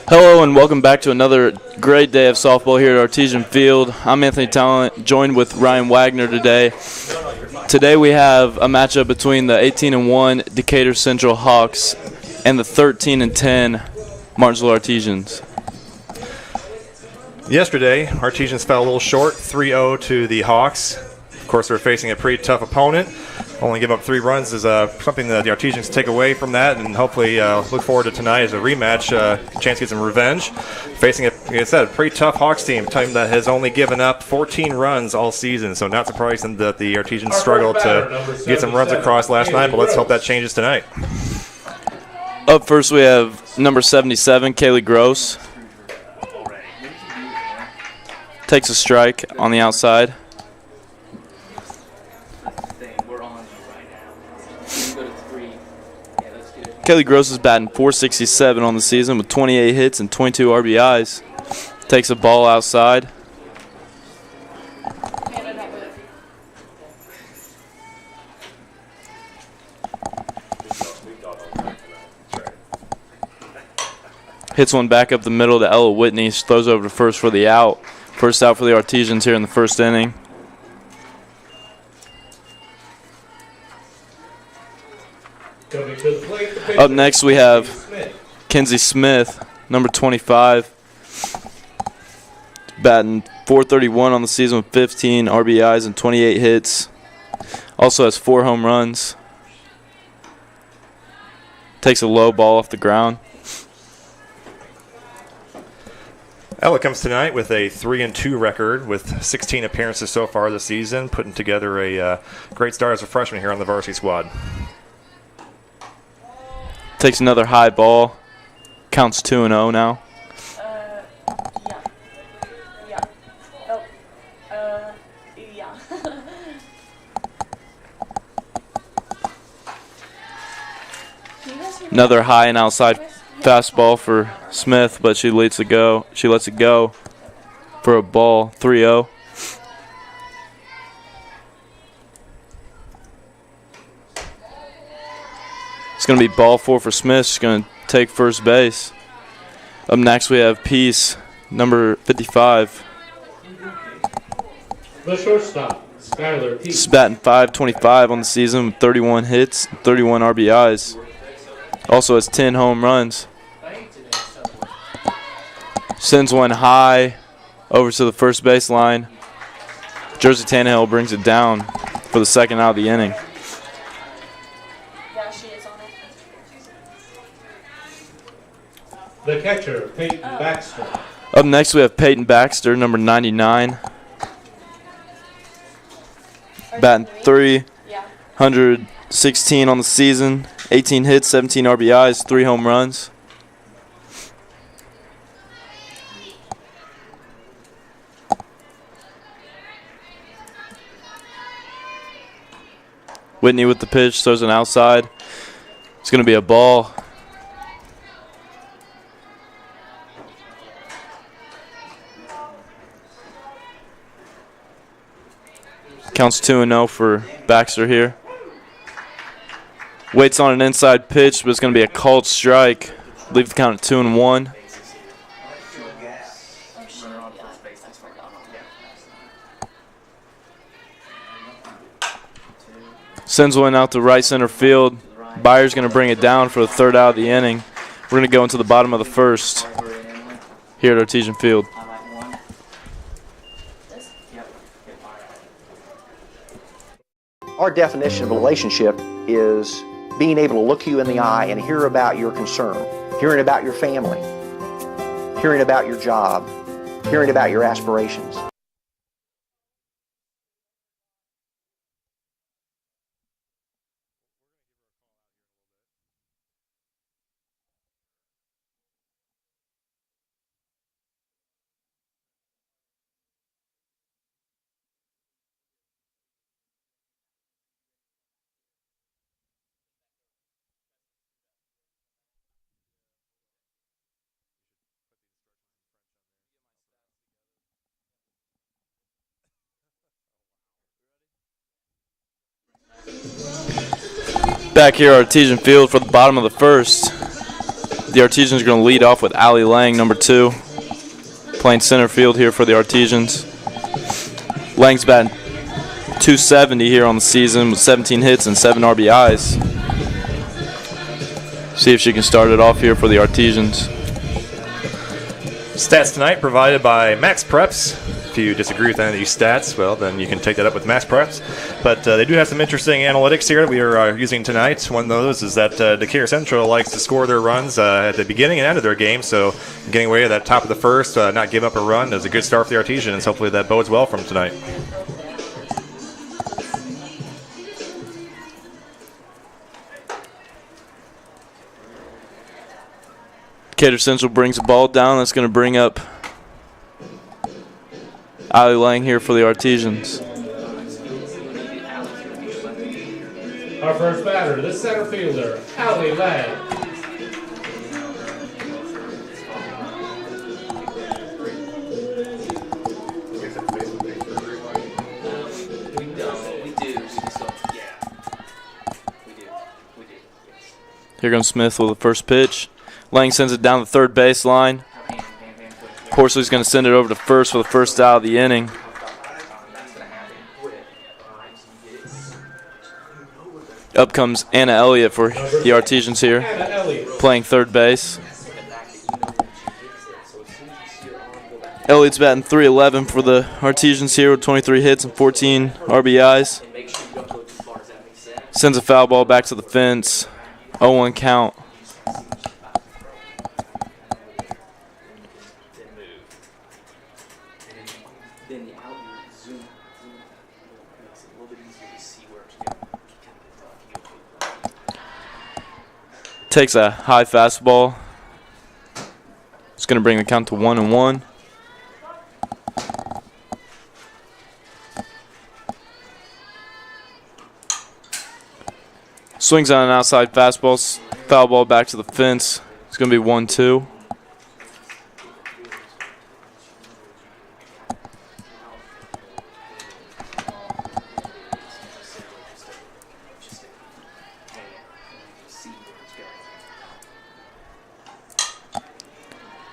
Hello and welcome back to another great day of softball here at Artesian Field. I'm Anthony Talent, joined with Ryan Wagner today. Today we have a matchup between the 18-1 Decatur Central Hawks and the 13-10 Martinsville Artesians. Yesterday, Artesians fell a little short, 3-0 to the Hawks. Of course, they're facing a pretty tough opponent. Only give up 3 runs is something that the Artesians take away from that, and hopefully look forward to tonight as a rematch, chance to get some revenge. Facing, like I said, a pretty tough Hawks team, a team that has only given up 14 runs all season, so not surprising that the Artesians struggled to get some runs across last night, but let's hope that changes tonight. Up first we have number 77, Kaylee Gross. Takes a strike on the outside. Kaylee Gross is batting .467 on the season with 28 hits and 22 RBIs. Takes a ball outside. Hits one back up the middle to Ella Whitney. She throws over to first for the out. First out for the Artesians here in the first inning. Up next we have Kenzie Smith, number 25. Batting .431 on the season with 15 RBIs and 28 hits. Also has 4 home runs. Takes a low ball off the ground. Ella comes tonight with a 3-2 record with 16 appearances so far this season, putting together a great start as a freshman here on the varsity squad. Takes another high ball. Counts 2-0 now. Another high and outside fastball for Smith, but she lets it go. She lets it go for a ball, 3-0. It's going to be ball 4 for Smith. She's going to take first base. Up next we have Peace, number 55. The shortstop, Skylar Peace. She's batting .525 on the season with 31 hits, 31 RBIs. Also has 10 home runs. Sends one high over to the first base line. Jersey Tannehill brings it down for the second out of the inning. The catcher, Payton Baxter. Up next we have Payton Baxter, number 99. Batting .316 on the season, 18 hits, 17 RBIs, 3 home runs. Whitney with the pitch, throws an outside. It's going to be a ball. Counts 2-0 for Baxter here. Waits on an inside pitch, but it's going to be a called strike. Leave the count at 2-1. Sends one out to right center field. Byers going to bring it down for the third out of the inning. We're going to go into the bottom of the first here at Artesian Field. Our definition of a relationship is being able to look you in the eye and hear about your concern, hearing about your family, hearing about your job, hearing about your aspirations. Back here at Artesian Field for the bottom of the first. The Artesians are going to lead off with Allie Lang, number 2, playing center field here for the Artesians. Lang's batting .270 here on the season with 17 hits and 7 RBIs. See if she can start it off here for the Artesians. Stats tonight provided by Max Preps. If you disagree with any of these stats, well, then you can take that up with Max Preps. But they do have some interesting analytics here that we are using tonight. One of those is that Decatur Central likes to score their runs at the beginning and end of their game, so getting away at that top of the first, not give up a run, is a good start for the Artesians. Hopefully that bodes well for them tonight. Decatur Central brings the ball down. That's going to bring up Allie Lang here for the Artesians. Our first batter, the center fielder, Allie Lang. Here comes Smith with the first pitch. Lang sends it down the third baseline. Horsley's going to send it over to first for the first out of the inning. Up comes Anna Elliott for the Artesians here, playing third base. Elliott's batting .311 for the Artesians here with 23 hits and 14 RBIs. Sends a foul ball back to the fence. 0-1 count. Takes a high fastball. It's going to bring the count to 1-1. Swings on an outside fastball, foul ball back to the fence. It's going to be 1-2.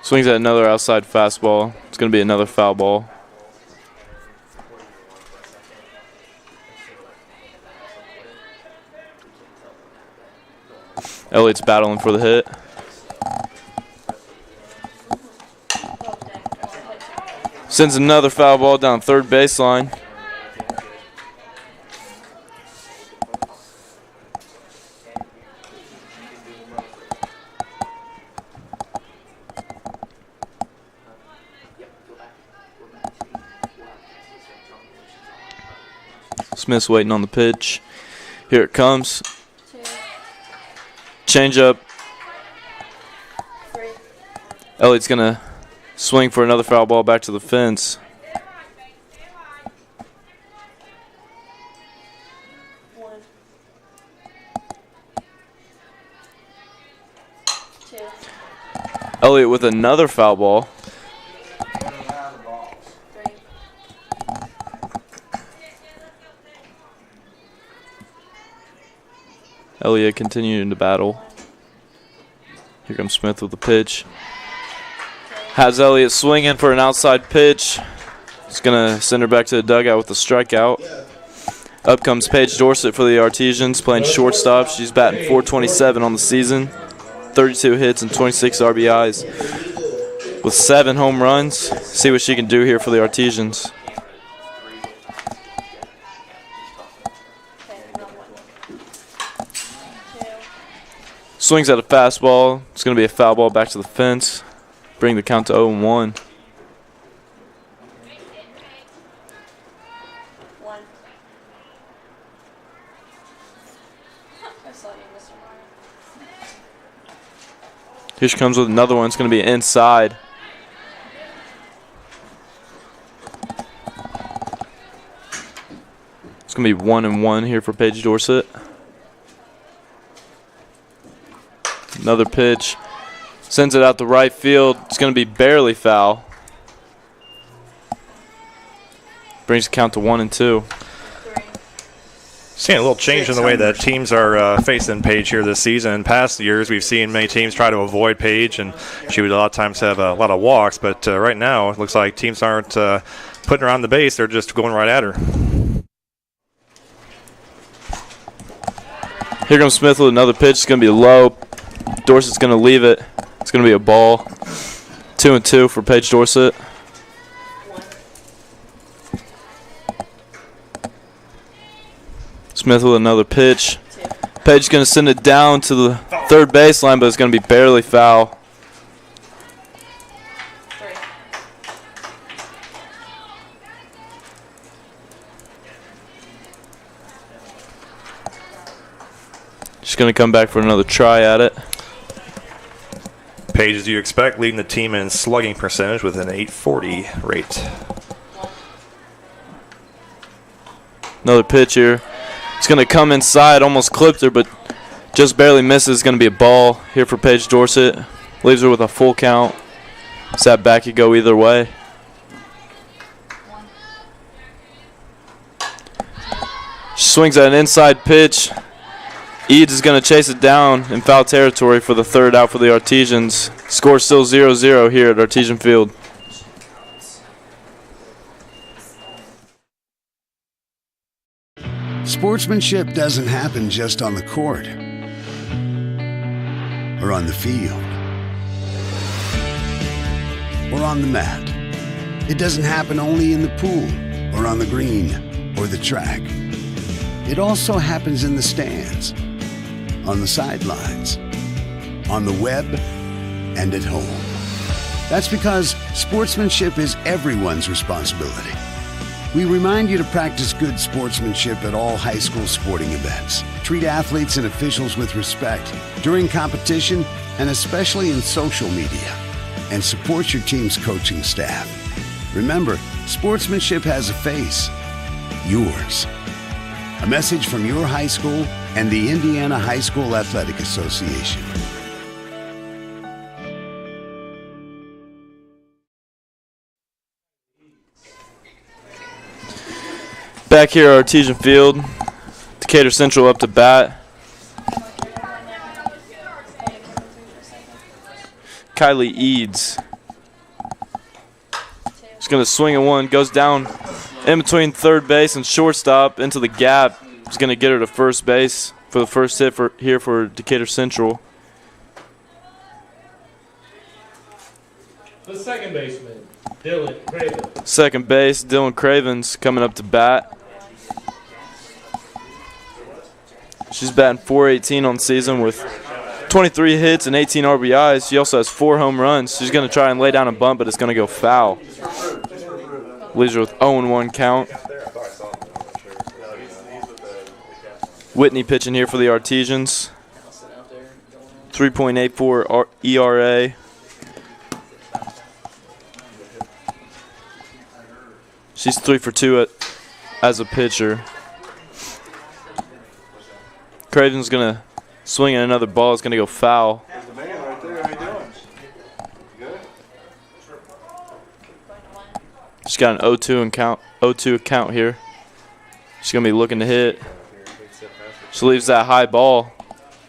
Swings at another outside fastball. It's going to be another foul ball. Elliott's battling for the hit. Sends another foul ball down third baseline. Smith's waiting on the pitch. Here it comes. Change up. Elliott's going to swing for another foul ball back to the fence. Elliott with another foul ball. Elliott continuing to battle. Here comes Smith with the pitch. Has Elliott swinging for an outside pitch. He's going to send her back to the dugout with a strikeout. Up comes Paige Dorsett for the Artesians, playing shortstop. She's batting .427 on the season. 32 hits and 26 RBIs with 7 home runs. See what she can do here for the Artesians. Swings at a fastball. It's going to be a foul ball back to the fence. Bring the count to 0-1. Here she comes with another one. It's going to be inside. It's going to be 1-1 here for Paige Dorsett. Another pitch. Sends it out to right field. It's going to be barely foul. Brings the count to 1-2. Seeing a little change in the way that teams are facing Paige here this season. In past years, we've seen many teams try to avoid Paige, and she would a lot of times have a lot of walks. But right now, it looks like teams aren't putting her on the base. They're just going right at her. Here comes Smith with another pitch. It's going to be low. Dorsett's going to leave it. It's going to be a ball. 2-2 for Paige Dorsett. Smith with another pitch. Paige is going to send it down to the third baseline, but it's going to be barely foul. She's going to come back for another try at it. Paige, as you expect, leading the team in slugging percentage with an .840 rate. Another pitch here. It's going to come inside, almost clipped her, but just barely misses. It's going to be a ball here for Paige Dorsett. Leaves her with a full count. Sat back, could go either way. She swings at an inside pitch. Eads is going to chase it down in foul territory for the third out for the Artesians. Score still 0-0 here at Artesian Field. Sportsmanship doesn't happen just on the court or on the field or on the mat. It doesn't happen only in the pool or on the green or the track. It also happens in the stands, on the sidelines, on the web, and at home. That's because sportsmanship is everyone's responsibility. We remind you to practice good sportsmanship at all high school sporting events. Treat athletes and officials with respect during competition and especially in social media. And support your team's coaching staff. Remember, sportsmanship has a face. Yours. A message from your high school and the Indiana High School Athletic Association. Back here at Artesian Field, Decatur Central up to bat. Kylie Eads. She's going to swing at one, goes down in between third base and shortstop into the gap. He's going to get her to first base for the first hit here for Decatur Central. The second baseman, Dylan Craven. Second base, Dylan Craven's coming up to bat. She's batting .418 on the season with 23 hits and 18 RBIs. She also has 4 home runs. She's going to try and lay down a bunt, but it's going to go foul. Leaves her with 0-1 count. Whitney pitching here for the Artesians. 3.84 ERA. She's 3 for 2 as a pitcher. Craven's going to swing at another ball. It's going to go foul. She's got an 0-2 count here. She's going to be looking to hit. She leaves that high ball.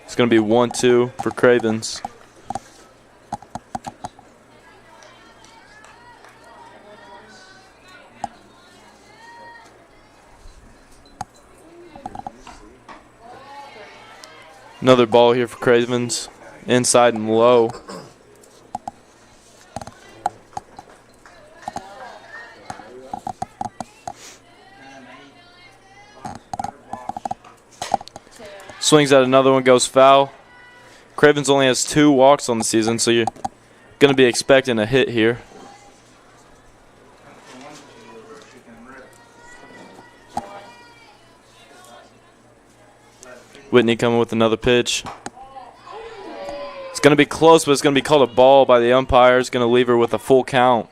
It's going to be 1-2 for Cravens. Another ball here for Cravens, inside and low. Swings at another one, goes foul. Cravens only has 2 walks on the season, so you're going to be expecting a hit here. Whitney coming with another pitch. It's going to be close, but it's going to be called a ball by the umpire. It's going to leave her with a full count.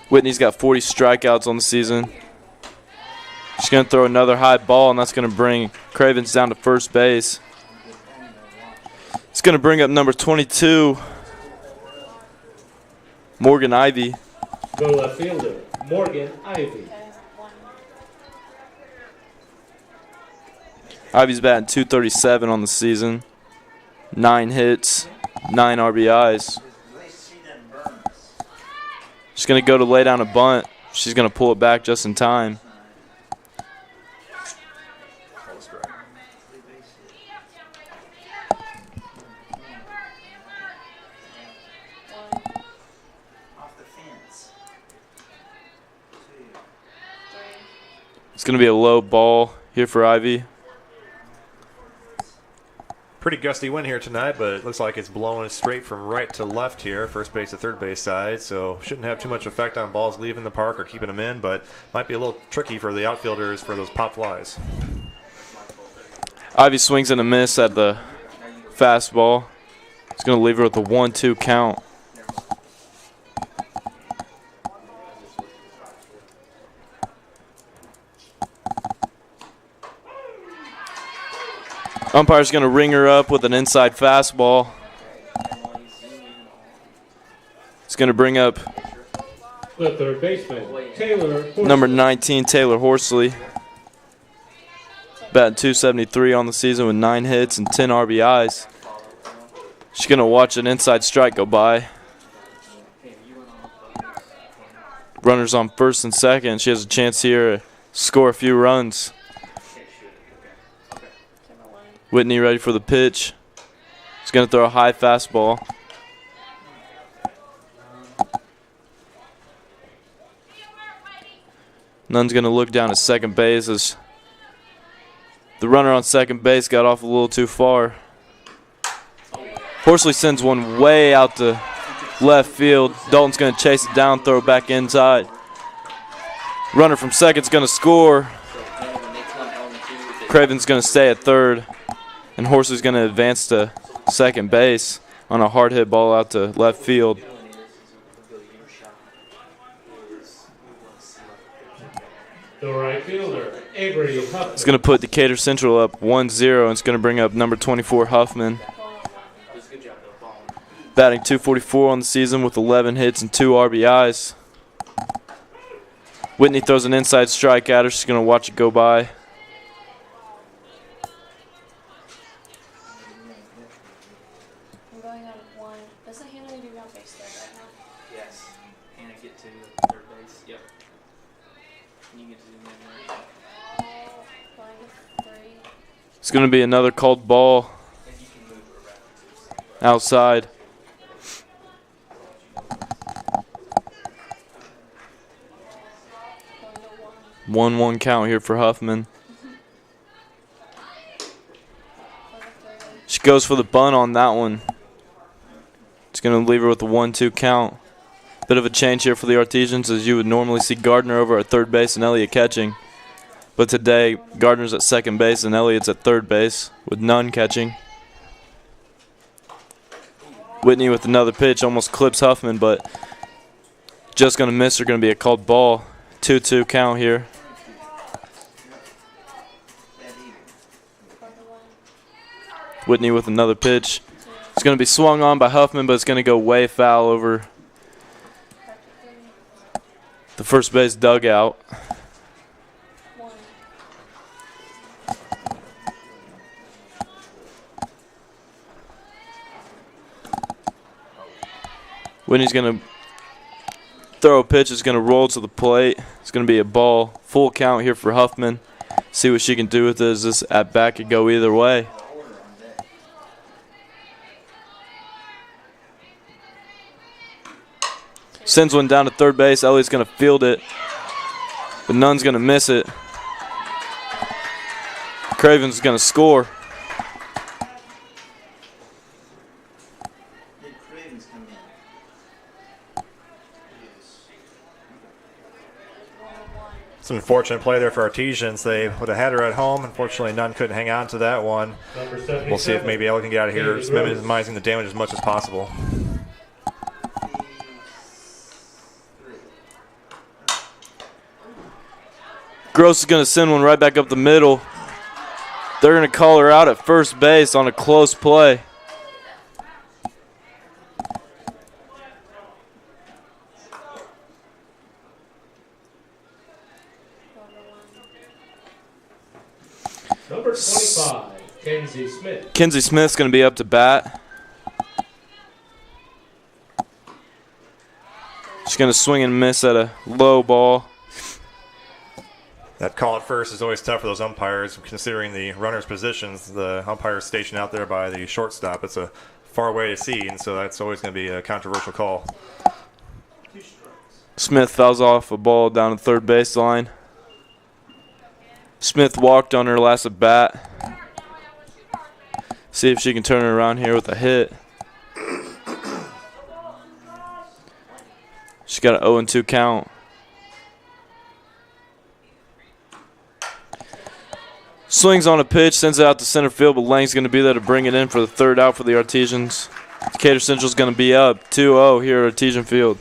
Whitney's got 40 strikeouts on the season. She's going to throw another high ball, and that's going to bring Cravens down to first base. It's going to bring up number 22, Morgan Ivy. Go to left fielder, Morgan Ivy. Ivy's batting .237 on the season. 9 hits, 9 RBIs. She's going to go to lay down a bunt. She's going to pull it back just in time. It's going to be a low ball here for Ivy. Pretty gusty wind here tonight, but it looks like it's blowing straight from right to left here, first base to third base side, so shouldn't have too much effect on balls leaving the park or keeping them in, but might be a little tricky for the outfielders for those pop flies. Ivy swings and a miss at the fastball. It's going to leave her with a 1-2 count. Umpire's going to ring her up with an inside fastball. It's going to bring up The third baseman, Taylor Horsley. number 19, Taylor Horsley. Batting .273 on the season with 9 hits and 10 RBIs. She's going to watch an inside strike go by. Runners on first and second. She has a chance here to score a few runs. Whitney ready for the pitch. She's going to throw a high fastball. Nunn's going to look down at second base as the runner on second base got off a little too far. Horsley sends one way out to left field. Dalton's going to chase it down, throw it back inside. Runner from second's going to score. Craven's going to stay at third. And Horsley's going to advance to second base on a hard hit ball out to left field. The right fielder, Avery Huffman. It's going to put Decatur Central up 1-0, and it's going to bring up number 24, Huffman. Batting .244 on the season with 11 hits and 2 RBIs. Whitney throws an inside strike at her. She's going to watch it go by. It's going to be another called ball outside. One count here for Huffman. She goes for the bunt on that one. It's going to leave her with a 1-2 count. Bit of a change here for the Artesians, as you would normally see Gardner over at third base and Elliott catching. But today, Gardner's at second base and Elliott's at third base with Nunn catching. Whitney with another pitch, almost clips Huffman, but just going to miss her. Going to be a called ball. 2-2 count here. Whitney with another pitch. It's going to be swung on by Huffman, but it's going to go way foul over the first base dugout. Whitney's going to throw a pitch. It's going to roll to the plate. It's going to be a ball. Full count here for Huffman. See what she can do with this. This at bat could go either way. Sends one down to third base. Elliott's going to field it, but Nunn's going to miss it. Craven's going to score. It's an unfortunate play there for Artesians. They would have had her at home. Unfortunately, Nunn couldn't hang on to that one. We'll see if maybe Elliott can get out of here, minimizing the damage as much as possible. Gross is going to send one right back up the middle. They're going to call her out at first base on a close play. Kenzie Smith. Kenzie Smith's going to be up to bat. She's going to swing and miss at a low ball. That call at first is always tough for those umpires, considering the runner's positions. The umpire is stationed out there by the shortstop. It's a far way to see, and so that's always going to be a controversial call. Smith fouls off a ball down the third baseline. Smith walked on her last at bat. See if she can turn it around here with a hit. She's got an 0-2 count. Swings on a pitch, sends it out to center field, but Lang's going to be there to bring it in for the third out for the Artesians. Decatur Central's going to be up 2-0 here at Artesian Field.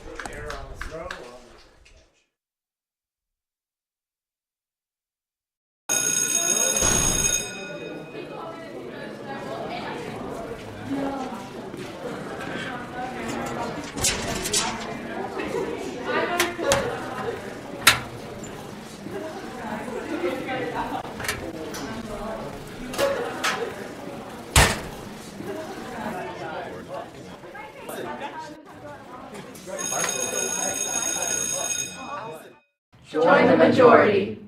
Join the majority.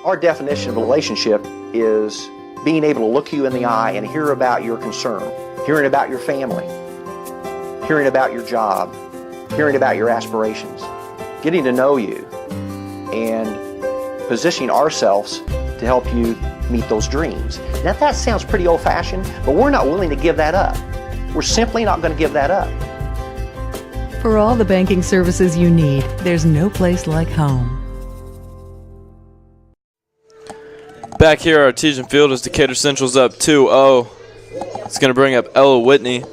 Our definition of a relationship is being able to look you in the eye and hear about your concern, hearing about your family, hearing about your job, hearing about your aspirations, getting to know you, and positioning ourselves to help you meet those dreams. Now that sounds pretty old-fashioned, but we're not willing to give that up. We're simply not going to give that up. For all the banking services you need, there's no place like home. Back here at Artesian Field as Decatur Central's up 2-0. It's going to bring up Ella Whitney.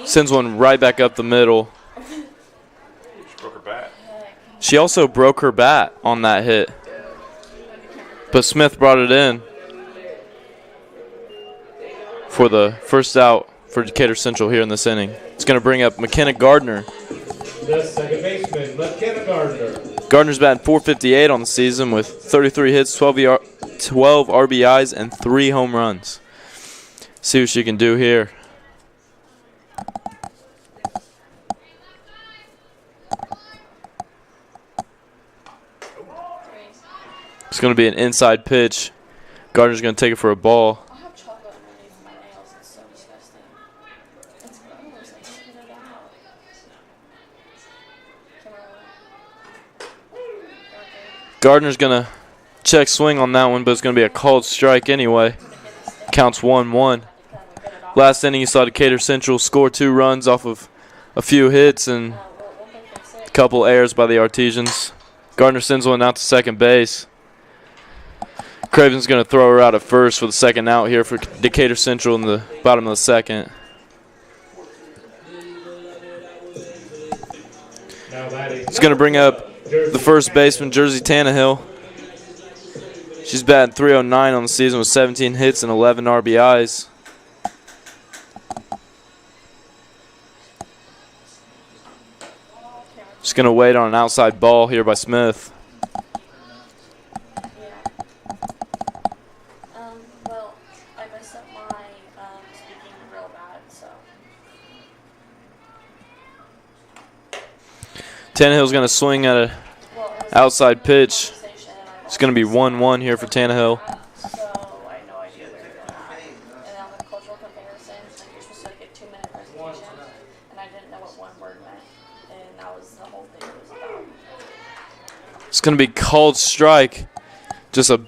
Sends one right back up the middle. She broke her bat. She also broke her bat on that hit. But Smith brought it in for the first out for Decatur Central here in this inning. It's going to bring up McKenna Gardner. The second baseman, McKenna Gardner. Gardner's batting .458 on the season with 33 hits, 12 RBIs, and 3 home runs. See what she can do here. It's going to be an inside pitch. Gardner's going to take it for a ball. I have chocolate underneath my nails. It's so disgusting. It's gross. I can't get it out. Gardner's going to check swing on that one, but it's going to be a called strike anyway. Counts 1-1. Last inning, you saw Decatur Central score 2 runs off of a few hits and a couple errors by the Artesians. Gardner sends one out to second base. Craven's going to throw her out at first for the second out here for Decatur Central in the bottom of the second. It's going to bring up the first baseman, Jersey Tannehill. She's batting .309 on the season with 17 hits and 11 RBIs. Just going to wait on an outside ball here by Smith. Well, I messed up my speaking real bad, so. Tannehill's going to swing at an outside pitch. It's going to be 1-1 here for Tannehill. So I had no idea where you're at. And on the cultural comparisons, like you're supposed to get 2-minute presentation, and I didn't know what one word meant, and that was the whole thing it was about. It's going to be called strike. Just a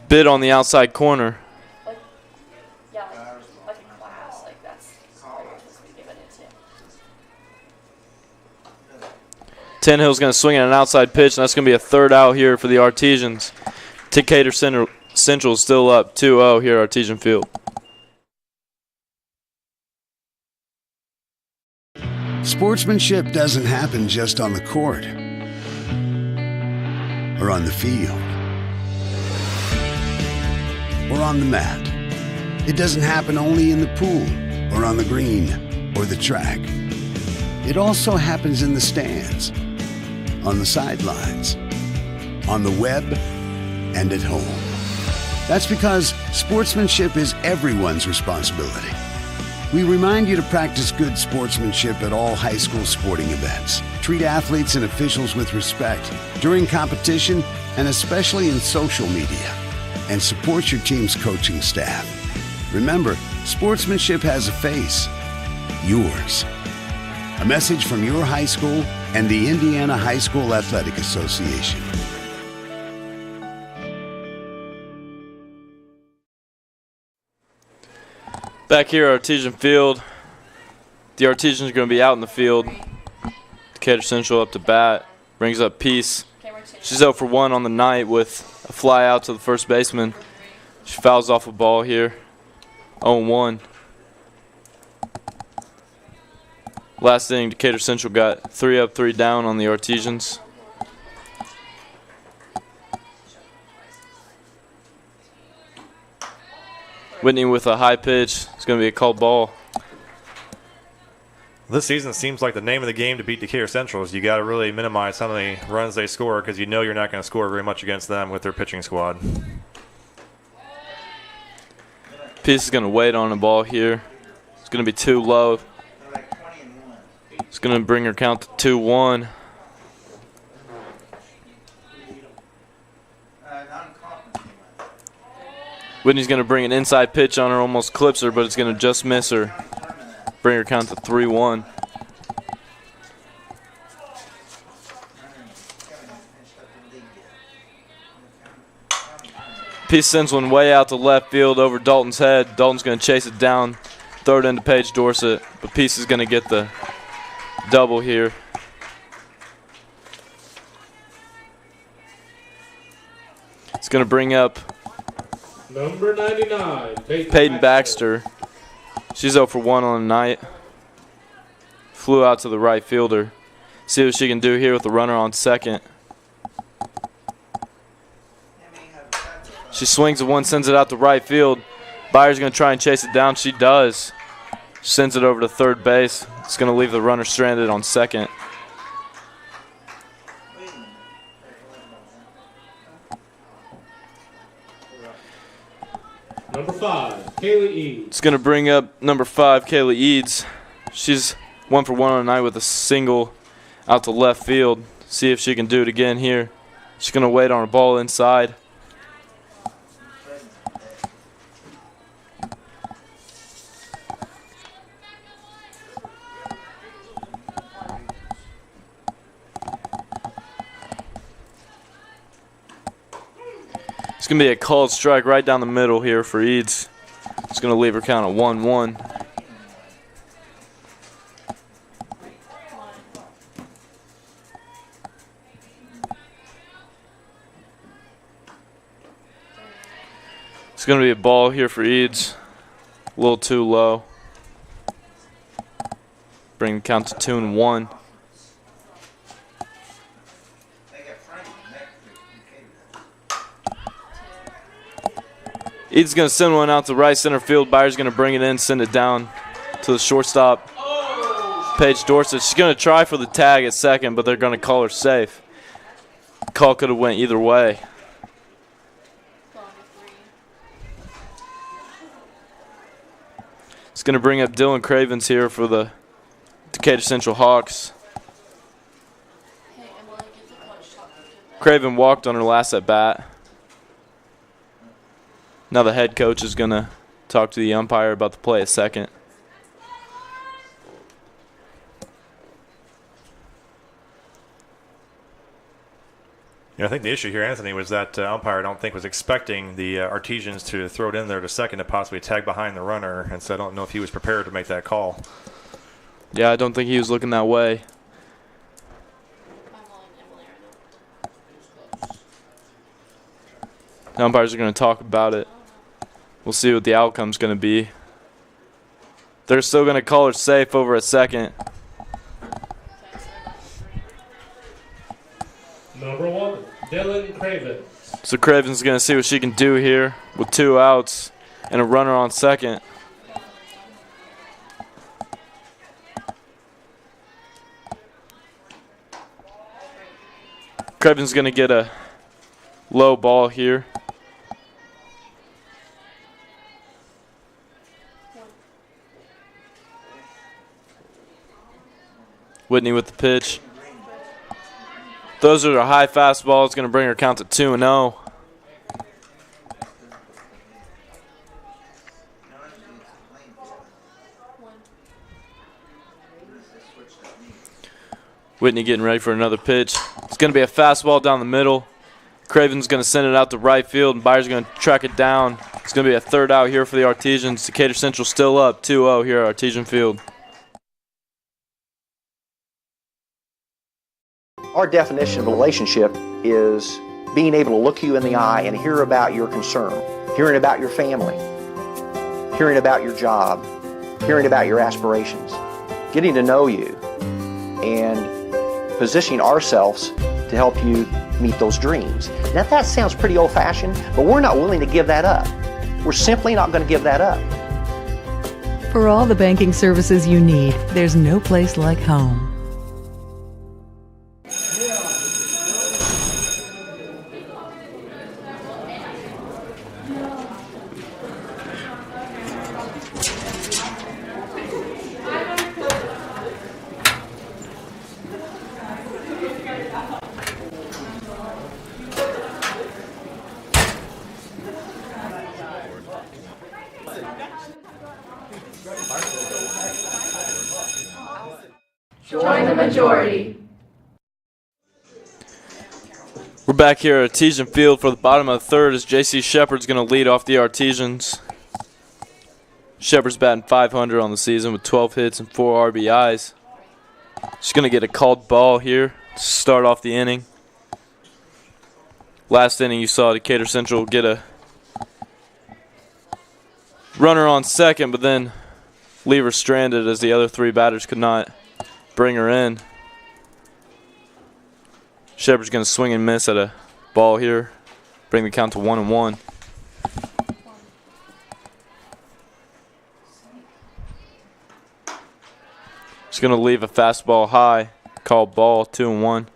bit on the outside corner. Like, yeah, like a class, like that's what you're supposed to be giving it to. Tannehill's going to swing at an outside pitch, and that's going to be a third out here for the Artesians. Decatur Central is still up 2-0 here at Artesian Field. Sportsmanship doesn't happen just on the court or on the field or on the mat. It doesn't happen only in the pool or on the green or the track. It also happens in the stands, on the sidelines, on the web, and at home. That's because sportsmanship is everyone's responsibility. We remind you to practice good sportsmanship at all high school sporting events. Treat athletes and officials with respect during competition and especially in social media. And support your team's coaching staff. Remember, sportsmanship has a face. Yours. A message from your high school and the Indiana High School Athletic Association. Back here at Artesian Field, the Artesians are going to be out in the field. Decatur Central up to bat, brings up Peace. She's 0 for 1 on the night with a fly out to the first baseman. She fouls off a ball here, 0-1. Last inning, Decatur Central got 3 up, 3 down on the Artesians. Whitney with a high pitch. It's going to be a called ball. This season seems like the name of the game to beat Decatur Central is you got to really minimize how many runs they score because you know you're not going to score very much against them with their pitching squad. Peace is going to wait on the ball here. It's going to be too low. It's going to bring her count to 2-1. Whitney's going to bring an inside pitch on her, almost clips her, but it's going to just miss her. Bring her count to 3-1. Peace sends one way out to left field over Dalton's head. Dalton's going to chase it down, throw it into Paige Dorsett, but Peace is going to get the double here. It's going to bring up Number 99, Payton Baxter. She's 0 for 1 on the night. Flew out to the right fielder. See what she can do here with the runner on second. She swings at one, sends it out to right field. Byers going to try and chase it down. She does. Sends it over to third base. It's going to leave the runner stranded on second. Number 5, Kaylee Eads. It's going to bring up number 5, Kaylee Eads. She's 1 for 1 on the night with a single out to left field. See if she can do it again here. She's going to wait on a ball inside. It's going to be a called strike right down the middle here for Eads. It's going to leave her count at 1-1. It's going to be a ball here for Eads. A little too low. Bring the count to 2-1. Eads going to send one out to right center field. Byers going to bring it in, send it down to the shortstop, Paige Dorsett. She's going to try for the tag at second, but they're going to call her safe. Call could have went either way. It's going to bring up Dylan Cravens here for the Decatur Central Hawks. Craven walked on her last at bat. Now the head coach is going to talk to the umpire about the play at second. Yeah, I think the issue here, Anthony, was that umpire I don't think was expecting the Artesians to throw it in there to second to possibly tag behind the runner, and so I don't know if he was prepared to make that call. Yeah, I don't think he was looking that way. The umpires are going to talk about it. We'll see what the outcome's going to be. They're still going to call her safe over at second. Number 1, Dylan Craven. So Craven's going to see what she can do here with 2 outs and a runner on second. Craven's going to get a low ball here. Whitney with the pitch. Those are a high fastball. It's going to bring her count to 2-0. Whitney getting ready for another pitch. It's going to be a fastball down the middle. Craven's going to send it out to right field, and Byers going to track it down. It's going to be a third out here for the Artesians. Decatur Central still up 2-0 here at Artesian Field. Our definition of a relationship is being able to look you in the eye and hear about your concern, hearing about your family, hearing about your job, hearing about your aspirations, getting to know you, and positioning ourselves to help you meet those dreams. Now that sounds pretty old-fashioned, but we're not willing to give that up. We're simply not going to give that up. For all the banking services you need, there's no place like home. Join the majority. We're back here at Artesian Field for the bottom of the third as J.C. Shepard's going to lead off the Artesians. Shepard's batting .500 on the season with 12 hits and 4 RBIs. She's going to get a called ball here to start off the inning. Last inning you saw Decatur Central get a runner on second, but then leave her stranded as the other three batters could not bring her in. Shepard's going to swing and miss at a ball here, bring the count to 1-1. She's going to leave a fastball high, called ball, 2-1.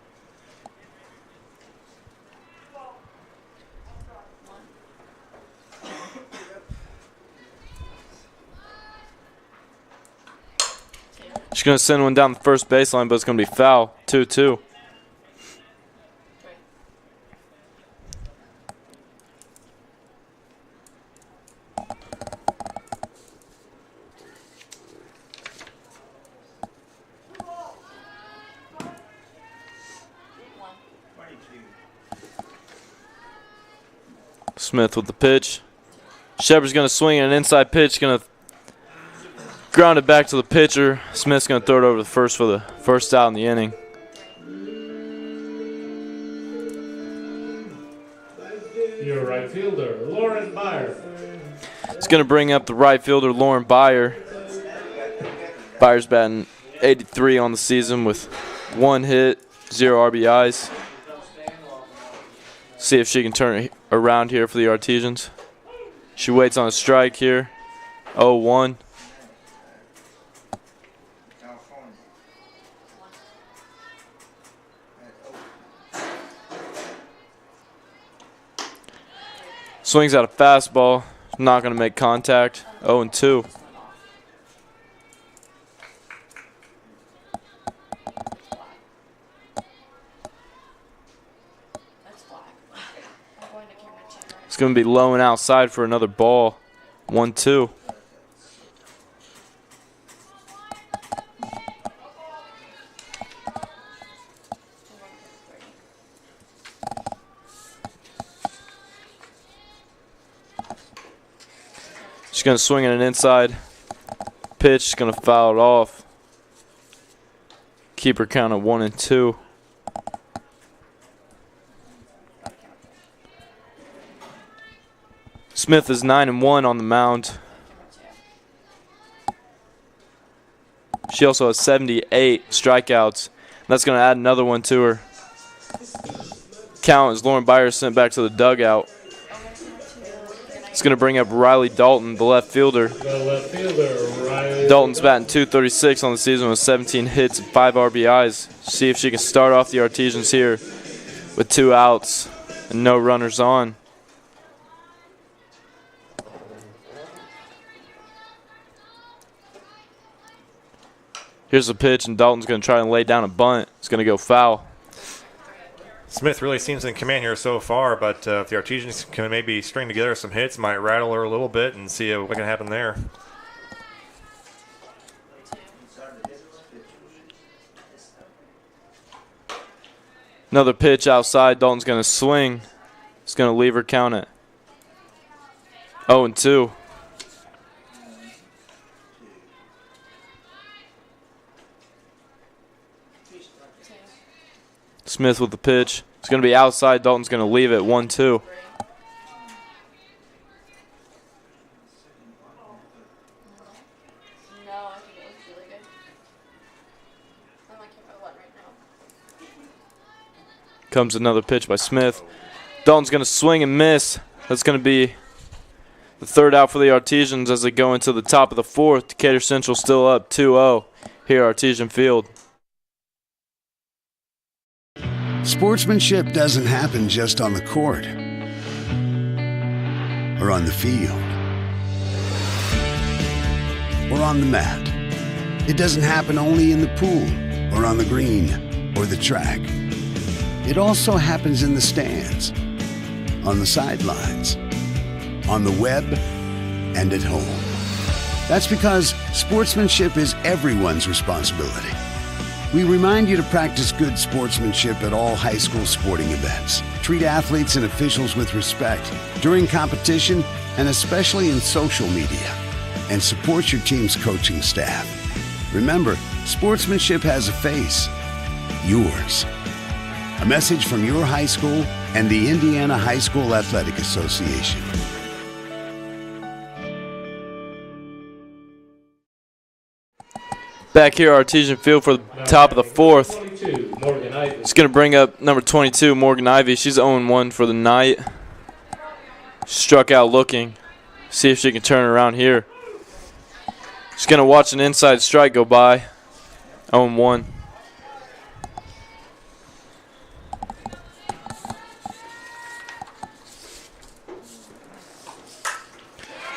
She's going to send one down the first baseline, but it's going to be foul, 2-2. Smith with the pitch. Shepard's going to swing an inside pitch, going to ground it back to the pitcher. Smith's going to throw it over the first for the first out in the inning. Your right fielder, Lauren Byer. It's going to bring up the right fielder, Lauren Byer. Byer's batting .83 on the season with 1 hit, 0 RBIs. See if she can turn it around here for the Artesians. She waits on a strike here, 0-1. Swings out a fastball, not going to make contact, 0-2. It's going to be low and outside for another ball, 1-2. She's going to swing at an inside pitch. She's going to foul it off. Keep her count at 1-2. Smith is 9-1 on the mound. She also has 78 strikeouts. That's going to add another one to her count as Lauren Byer sent back to the dugout. It's going to bring up Riley Dalton, the left fielder. Dalton's batting .236 on the season with 17 hits and 5 RBIs. See if she can start off the Artesians here. with 2 outs and no runners on. Here's the pitch, and Dalton's going to try and lay down a bunt. It's going to go foul. Smith really seems in command here so far, but if the Artesians can maybe string together some hits, might rattle her a little bit and see what can happen there. Another pitch outside. Dalton's going to swing. It's going to leave her count at 0-2. Smith with the pitch. It's going to be outside. Dalton's going to leave it 1-2. No, I think it was really good. I might keep my one right now. Comes another pitch by Smith. Dalton's going to swing and miss. That's going to be the 3rd out for the Artesians as they go into the top of the 4th. Decatur Central still up 2-0 here at Artesian Field. Sportsmanship doesn't happen just on the court or on the field or on the mat. It doesn't happen only in the pool or on the green or the track. It also happens in the stands, on the sidelines, on the web, and at home. That's because sportsmanship is everyone's responsibility. We remind you to practice good sportsmanship at all high school sporting events. Treat athletes and officials with respect during competition and especially in social media. And support your team's coaching staff. Remember, sportsmanship has a face. Yours. A message from your high school and the Indiana High School Athletic Association. Back here, Artesian Field for the top of the 4th. 22, Morgan Ivy. It's going to bring up number 22, Morgan Ivy. She's 0-1 for the night. Struck out looking. See if she can turn it around here. She's going to watch an inside strike go by. 0-1.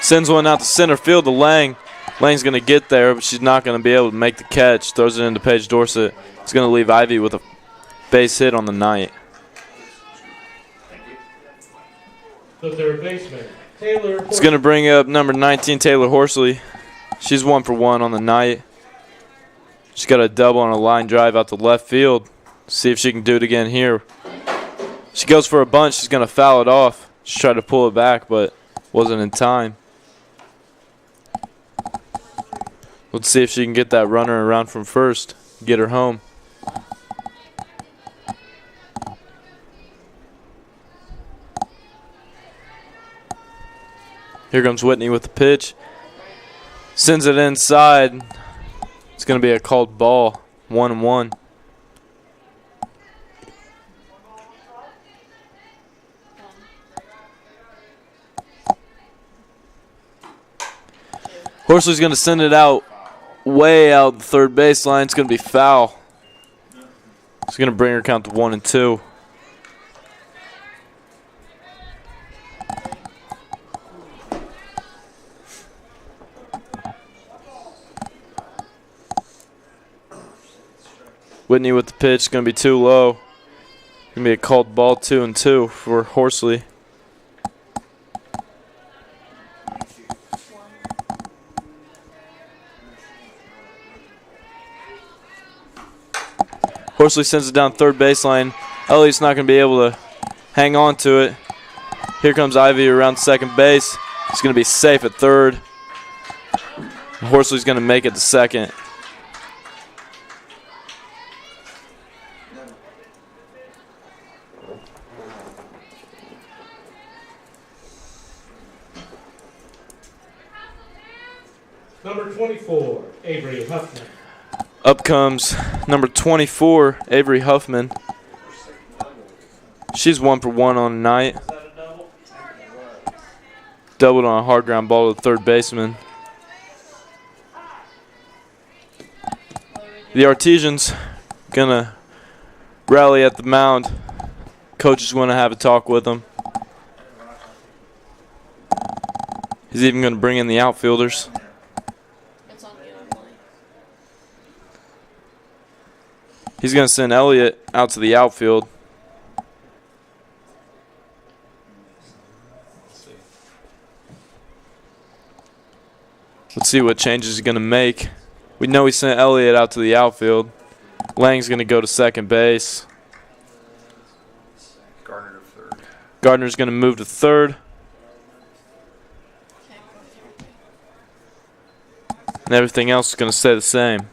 Sends one out to center field to Lang. Lang's going to get there, but she's not going to be able to make the catch. Throws it into Paige Dorsett. It's going to leave Ivy with a base hit on the night. The 3rd baseman, Taylor. It's going to bring up number 19, Taylor Horsley. She's 1 for 1 on the night. She's got a double on a line drive out to left field. See if she can do it again here. She goes for a bunt. She's going to foul it off. She tried to pull it back, but wasn't in time. Let's see if she can get that runner around from first, get her home. Here comes Whitney with the pitch. Sends it inside. It's going to be a called ball, 1-1. Horsley's going to send it out. Way out the 3rd baseline. It's going to be foul. It's going to bring her count to 1-2. Whitney with the pitch. It's going to be too low. It's going to be a called ball, 2-2 for Horsley. Horsley sends it down 3rd baseline. Elliott's not going to be able to hang on to it. Here comes Ivy around 2nd base. He's going to be safe at 3rd. Horsley's going to make it to 2nd. Number 24, Avery Huffman. Up comes number 24, Avery Huffman. She's 1 for 1 on the night. Doubled on a hard ground ball to the 3rd baseman. The Artesians gonna rally at the mound. Coach is going to have a talk with him. He's even going to bring in the outfielders. It's on you, Emily. He's going to send Elliott out to the outfield. Let's see what changes he's going to make. We know he sent Elliott out to the outfield. Lang's going to go to second base. Gardner's going to move to third. And everything else is going to stay the same.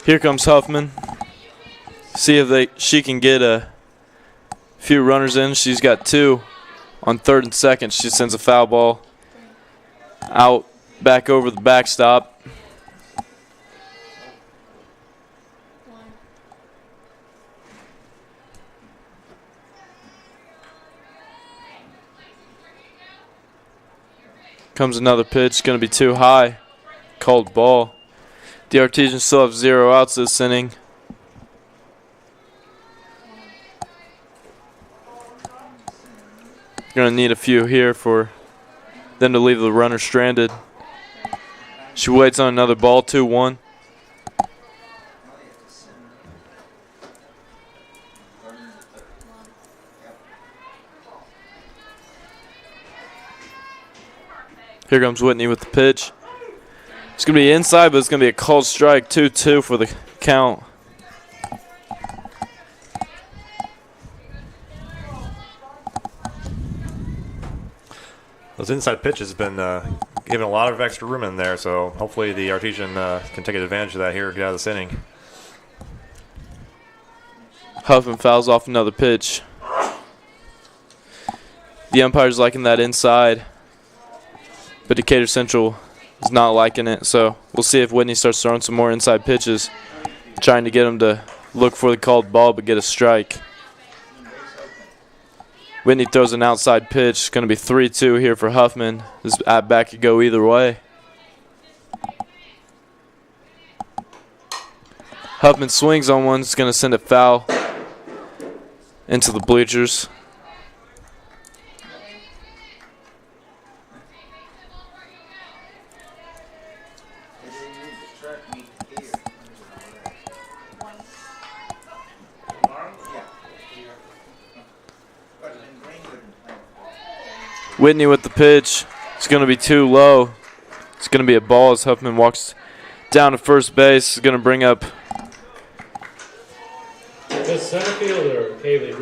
Here comes Huffman. See if she can get a few runners in. She's got 2 on third and second. She sends a foul ball out back over the backstop. Comes another pitch, going to be too high. Called ball. The Artesians still have 0 outs this inning. Going to need a few here for them to leave the runner stranded. She waits on another ball, 2-1. Here comes Whitney with the pitch. It's going to be inside, but it's going to be a called strike, 2-2 for the count. Those inside pitches have been giving a lot of extra room in there, so hopefully the Artesian can take advantage of that here and get out of this inning. Huffman fouls off another pitch. The umpire's liking that inside, but Decatur Central is not liking it, so we'll see if Whitney starts throwing some more inside pitches, trying to get him to look for the called ball but get a strike. Whitney throws an outside pitch. It's going to be 3-2 here for Huffman. This at bat could go either way. Huffman swings on one. It's going to send it foul into the bleachers. Whitney with the pitch. It's going to be too low. It's going to be a ball as Huffman walks down to first base. It's going to bring up The center fielder,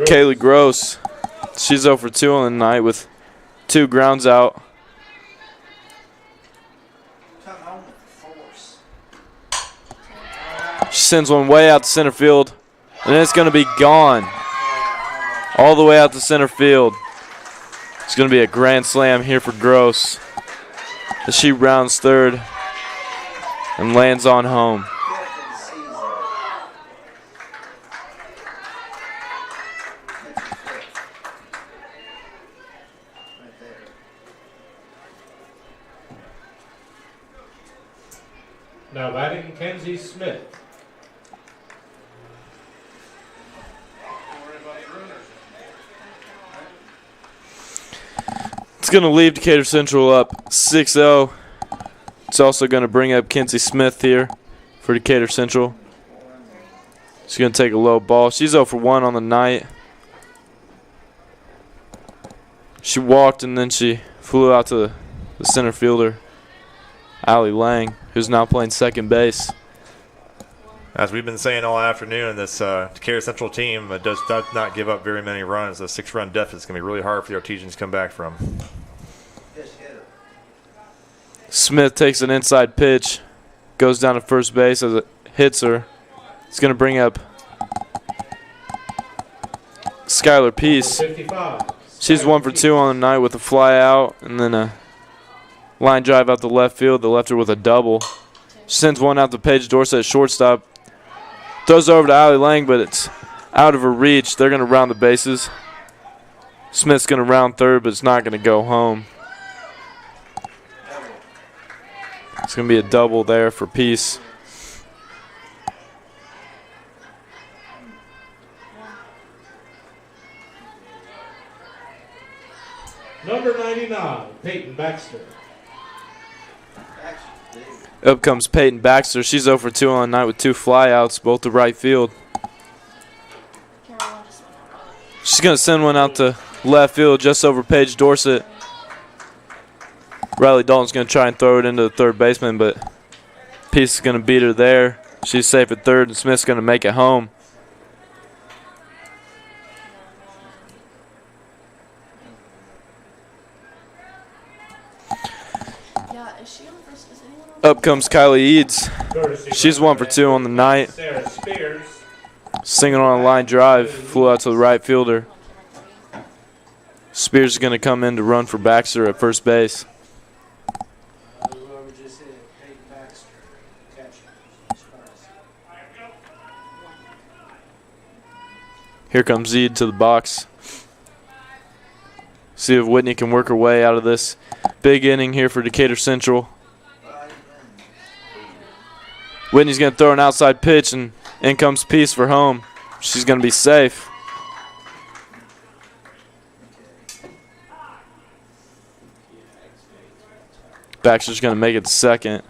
Kaylee Gross. She's 0 for 2 on the night with 2 grounds out. She sends one way out to center field, and it's going to be gone. All the way out to center field. It's going to be a grand slam here for Gross as she rounds third and lands on home. Now batting Kenzie Smith. It's going to leave Decatur Central up 6-0. It's also going to bring up Kenzie Smith here for Decatur Central. She's going to take a low ball. She's 0 for 1 on the night. She walked and then she flew out to the center fielder, Allie Lang, who's now playing second base. As we've been saying all afternoon, this Decatur Central team does not give up very many runs. The 6-run deficit is going to be really hard for the Artesians to come back from. Smith takes an inside pitch, goes down to first base as it hits her. It's going to bring up Skylar Peace. 55. She's 1 for 2 on the night with a fly out and then a line drive out to left field. They left her with a double. She sends one out to Paige Dorsett at shortstop. Throws over to Allie Lang, but it's out of her reach. They're going to round the bases. Smith's going to round third, but it's not going to go home. going to be a double there for Peace. Number 99, Payton Baxter. Up comes Paetyn Baxter. She's 0 for 2 on the night with 2 flyouts, both to right field. She's going to send one out to left field just over Paige Dorsett. Riley Dalton's going to try and throw it into the third baseman, but Peace is going to beat her there. She's safe at third, and Smith's going to make it home. Up comes Kylie Eads. She's 1 for 2 on the night. Single on a line drive, flew out to the right fielder. Spears is going to come in to run for Baxter at first base. Here comes Ead to the box. See if Whitney can work her way out of this big inning here for Decatur Central. Whitney's going to throw an outside pitch, and in comes Peace for home. She's going to be safe. Baxter's going to make it to second.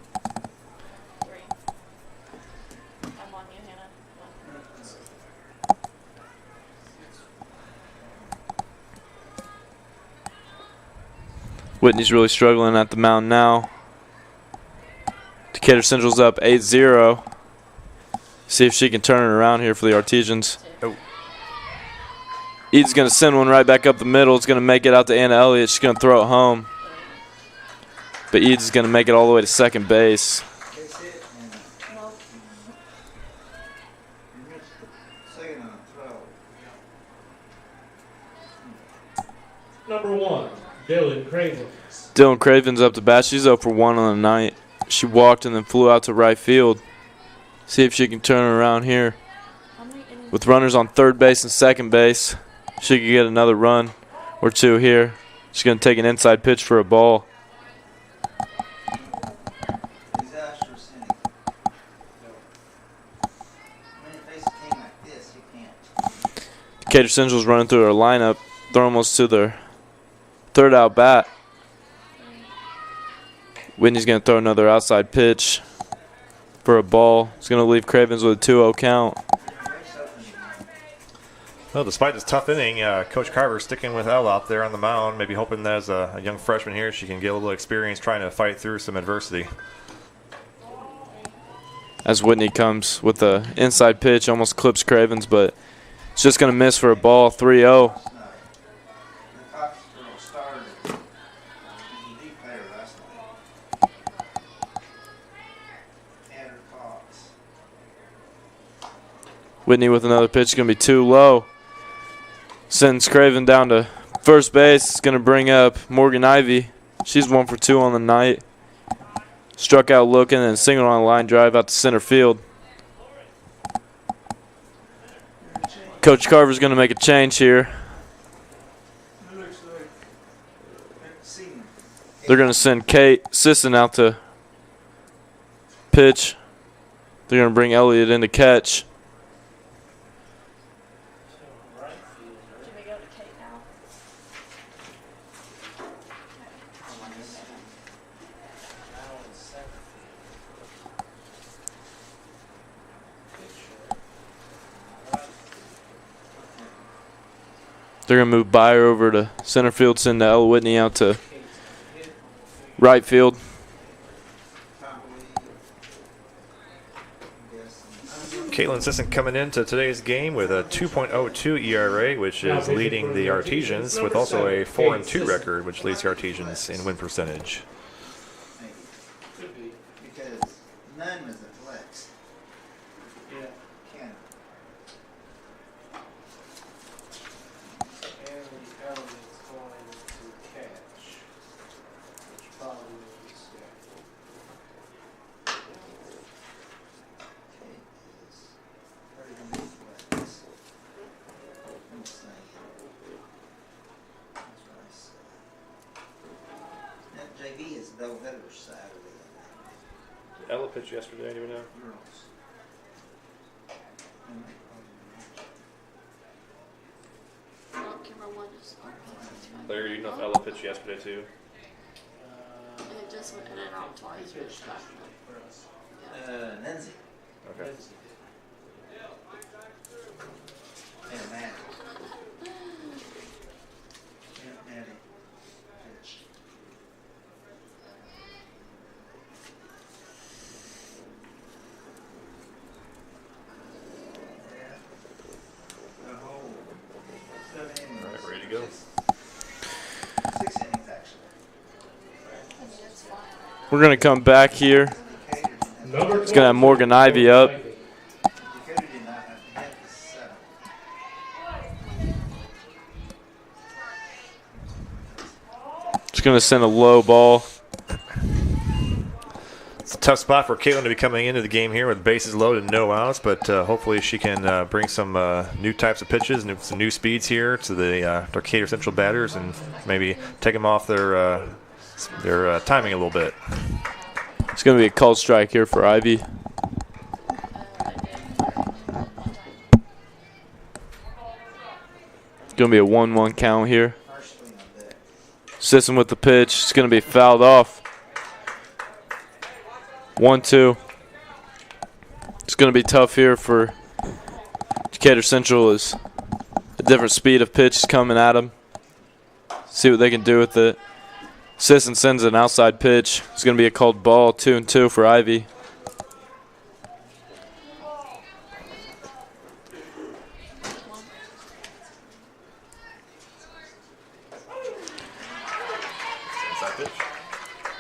Whitney's really struggling at the mound now. Decatur Central's up 8-0. See if she can turn it around here for the Artesians. Oh. Eads going to send one right back up the middle. It's going to make it out to Anna Elliott. She's going to throw it home. But Eads is going to make it all the way to second base. Number 1, Dylan Cravens. Dylan Cravens up to bat. She's 0 for 1 on the night. She walked and then flew out to right field. See if she can turn it around here. With runners on third base and second base, she could get another run or two here. She's going to take an inside pitch for a ball. Decatur Central's running through her lineup. They're almost to their third out bat. Whitney's going to throw another outside pitch for a ball. It's going to leave Cravens with a 2-0 count. Well, despite this tough inning, Coach Carver sticking with Elle out there on the mound, maybe hoping that as a young freshman here, she can get a little experience trying to fight through some adversity. As Whitney comes with the inside pitch, almost clips Cravens, but it's just going to miss for a ball, 3-0. Whitney with another pitch, going to be too low. Sends Craven down to first base. It's going to bring up Morgan Ivy. She's 1 for 2 on the night. Struck out looking and singled on a line drive out to center field. Coach Carver's going to make a change here. They're going to send Kate Sisson out to pitch. They're going to bring Elliott in to catch. They're going to move Byer over to center field, send Ella Whitney out to right field. Caitlin Sisson coming into today's game with a 2.02 ERA, which is leading the Artesians, with also a 4-2 record, which leads the Artesians in win percentage. Because none was a flex. Yeah. Canada. Elliott's going to catch, which probably means, JV is no better Saturday. Ella pitch yesterday? Do you know? Larry, you know if Ella pitched yesterday too? It just went in and out twice. Nenzi. Okay. And Maddie. Maddie. Pitch. All right, ready to go. 6 innings, actually. We're going to come back here. It's going to have Morgan Ivy up. Decatur did not have to hit the 7. Just going to send a low ball. It's a tough spot for Caitlin to be coming into the game here with bases loaded and no outs, but hopefully she can bring some new types of pitches, some new speeds here to the Decatur Central batters and maybe take them off their timing a little bit. It's going to be a called strike here for Ivy. It's going to be a 1-1 count here. Sisson with the pitch. It's going to be fouled off. 1-2. It's going to be tough here for Decatur Central as a different speed of pitch is coming at them. See what they can do with it. Sisson sends an outside pitch. It's going to be a called ball. 2-2 for Ivy.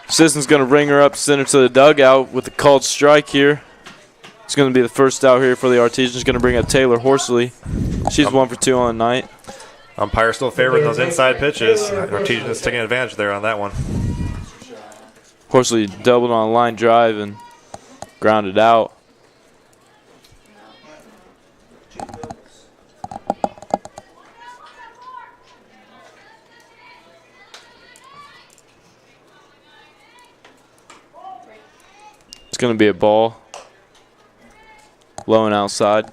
Sisson's going to bring her up center to the dugout with a called strike here. It's going to be the first out here for the Artesian. It's going to bring up Taylor Horsley. She's 1 for 2 on the night. Umpire still favoring those inside pitches. Artesian is taking advantage there on that one. Horsley doubled on a line drive and grounded out. It's going to be a ball. Low and outside.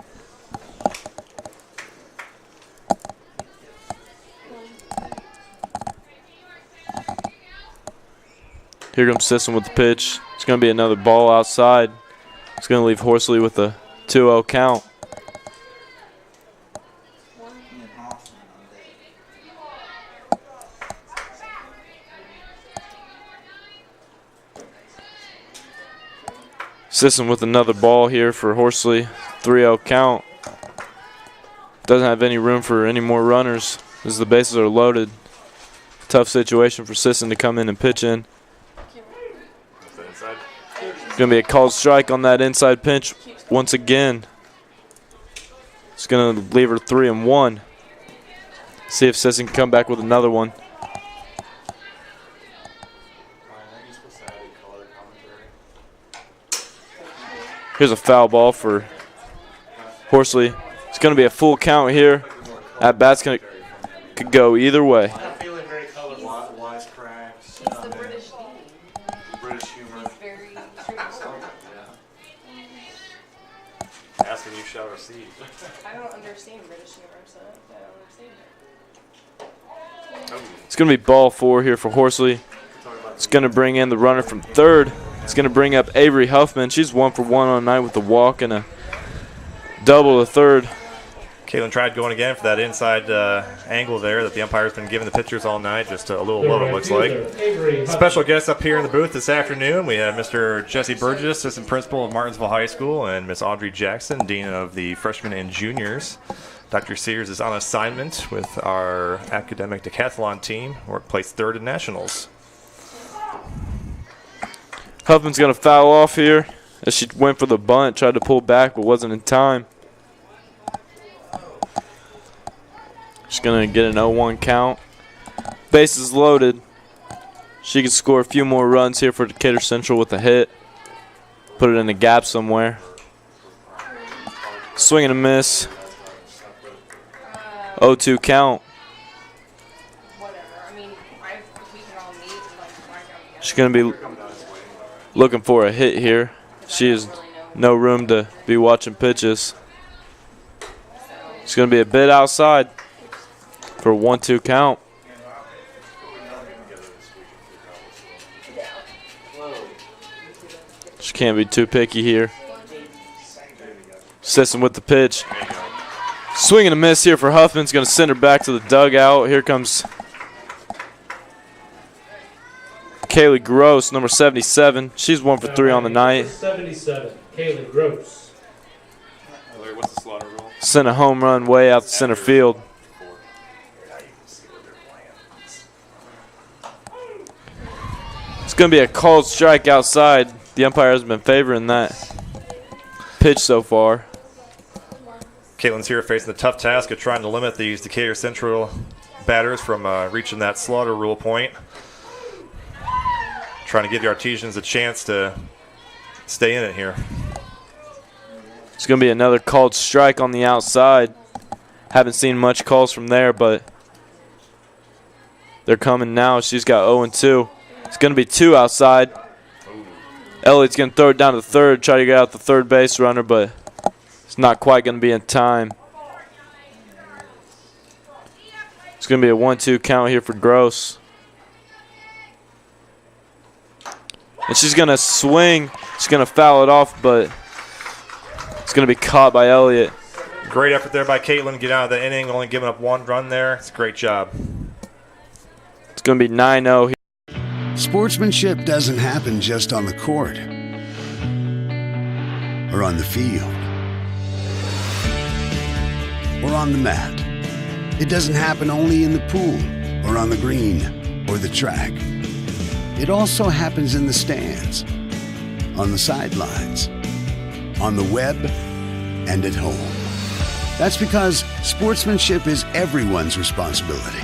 Here comes Sisson with the pitch. It's going to be another ball outside. It's going to leave Horsley with a 2-0 count. Sisson with another ball here for Horsley. 3-0 count. Doesn't have any room for any more runners as the bases are loaded. Tough situation for Sisson to come in and pitch in. Going to be a called strike on that inside pitch once again. It's going to leave her 3-1. See if Sisson can come back with another one. Here's a foul ball for Horsley. It's going to be a full count here. That bat's going to could go either way. I'm feeling very color-wise cracks. It's the British British humor. He's very Asking you shall receive. I don't understand British humor, so I don't understand it. It's going to be ball 4 here for Horsley. It's going to bring in the runner from third. It's going to bring up Avery Huffman. She's 1 for 1 on the night with a walk and a double to third. Caitlin tried going again for that inside angle there that the umpire's been giving the pitchers all night. Just a little low, it looks like. Special guests up here in the booth this afternoon. We have Mr. Jesse Burgess, assistant principal of Martinsville High School, and Miss Audrey Jackson, dean of the freshmen and juniors. Dr. Sears is on assignment with our academic decathlon team, where it placed third in nationals. Huffman's going to foul off here as she went for the bunt, tried to pull back but wasn't in time. She's going to get an 0-1 count. Bases loaded. She can score a few more runs here for Decatur Central with a hit. Put it in the gap somewhere. Swing and a miss. 0-2 count. She's going to be looking for a hit here. She has no room to be watching pitches. It's going to be a bit outside for a 1-2 count. She can't be too picky here. Sisson with the pitch. Swing and a miss here for Huffman's going to send her back to the dugout. Here comes Kaylee Gross, number 77. She's 1 for 3 on the night. 77, Kaylee Gross. What's the slaughter rule? Sent a home run way out to center field. It's going to be a called strike outside. The umpire has been favoring that pitch so far. Caitlin's here facing the tough task of trying to limit these Decatur Central batters from reaching that slaughter rule point. Trying to give the Artesians a chance to stay in it here. It's going to be another called strike on the outside. Haven't seen much calls from there, but they're coming now. She's got 0-2. It's going to be 2 outside. Elliott's going to throw it down to the third, try to get out the third base runner, but it's not quite going to be in time. It's going to be a 1-2 count here for Gross. And she's going to swing. She's going to foul it off, but it's going to be caught by Elliott. Great effort there by Caitlin. Get out of the inning, only giving up 1 run there. It's a great job. It's going to be 9-0 here. Sportsmanship doesn't happen just on the court or on the field or on the mat. It doesn't happen only in the pool or on the green or the track. It also happens in the stands, on the sidelines, on the web, and at home. That's because sportsmanship is everyone's responsibility.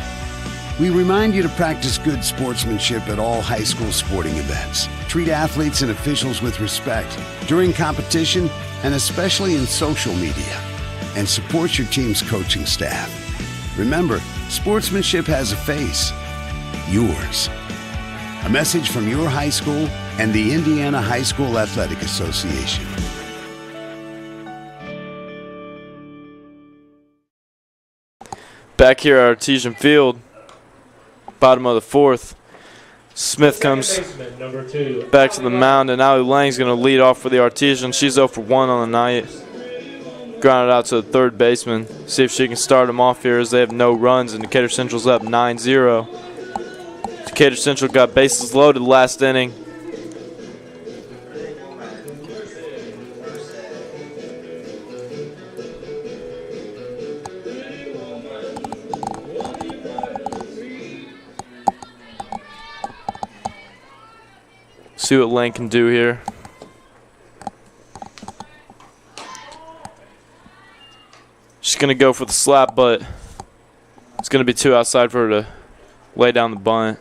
We remind you to practice good sportsmanship at all high school sporting events. Treat athletes and officials with respect during competition and especially in social media. And support your team's coaching staff. Remember, sportsmanship has a face. Yours. A message from your high school and the Indiana High School Athletic Association. Back here at Artesian Field, bottom of the 4th. Smith comes back to the mound, and Allie Lang's going to lead off for the Artesian. She's 0 for 1 on the night. Grounded out to the third baseman. See if she can start them off here as they have no runs, and Decatur Central's up 9-0. Decatur Central got bases loaded last inning. See what Lang can do here. She's going to go for the slap, but it's going to be 2 outside for her to lay down the bunt.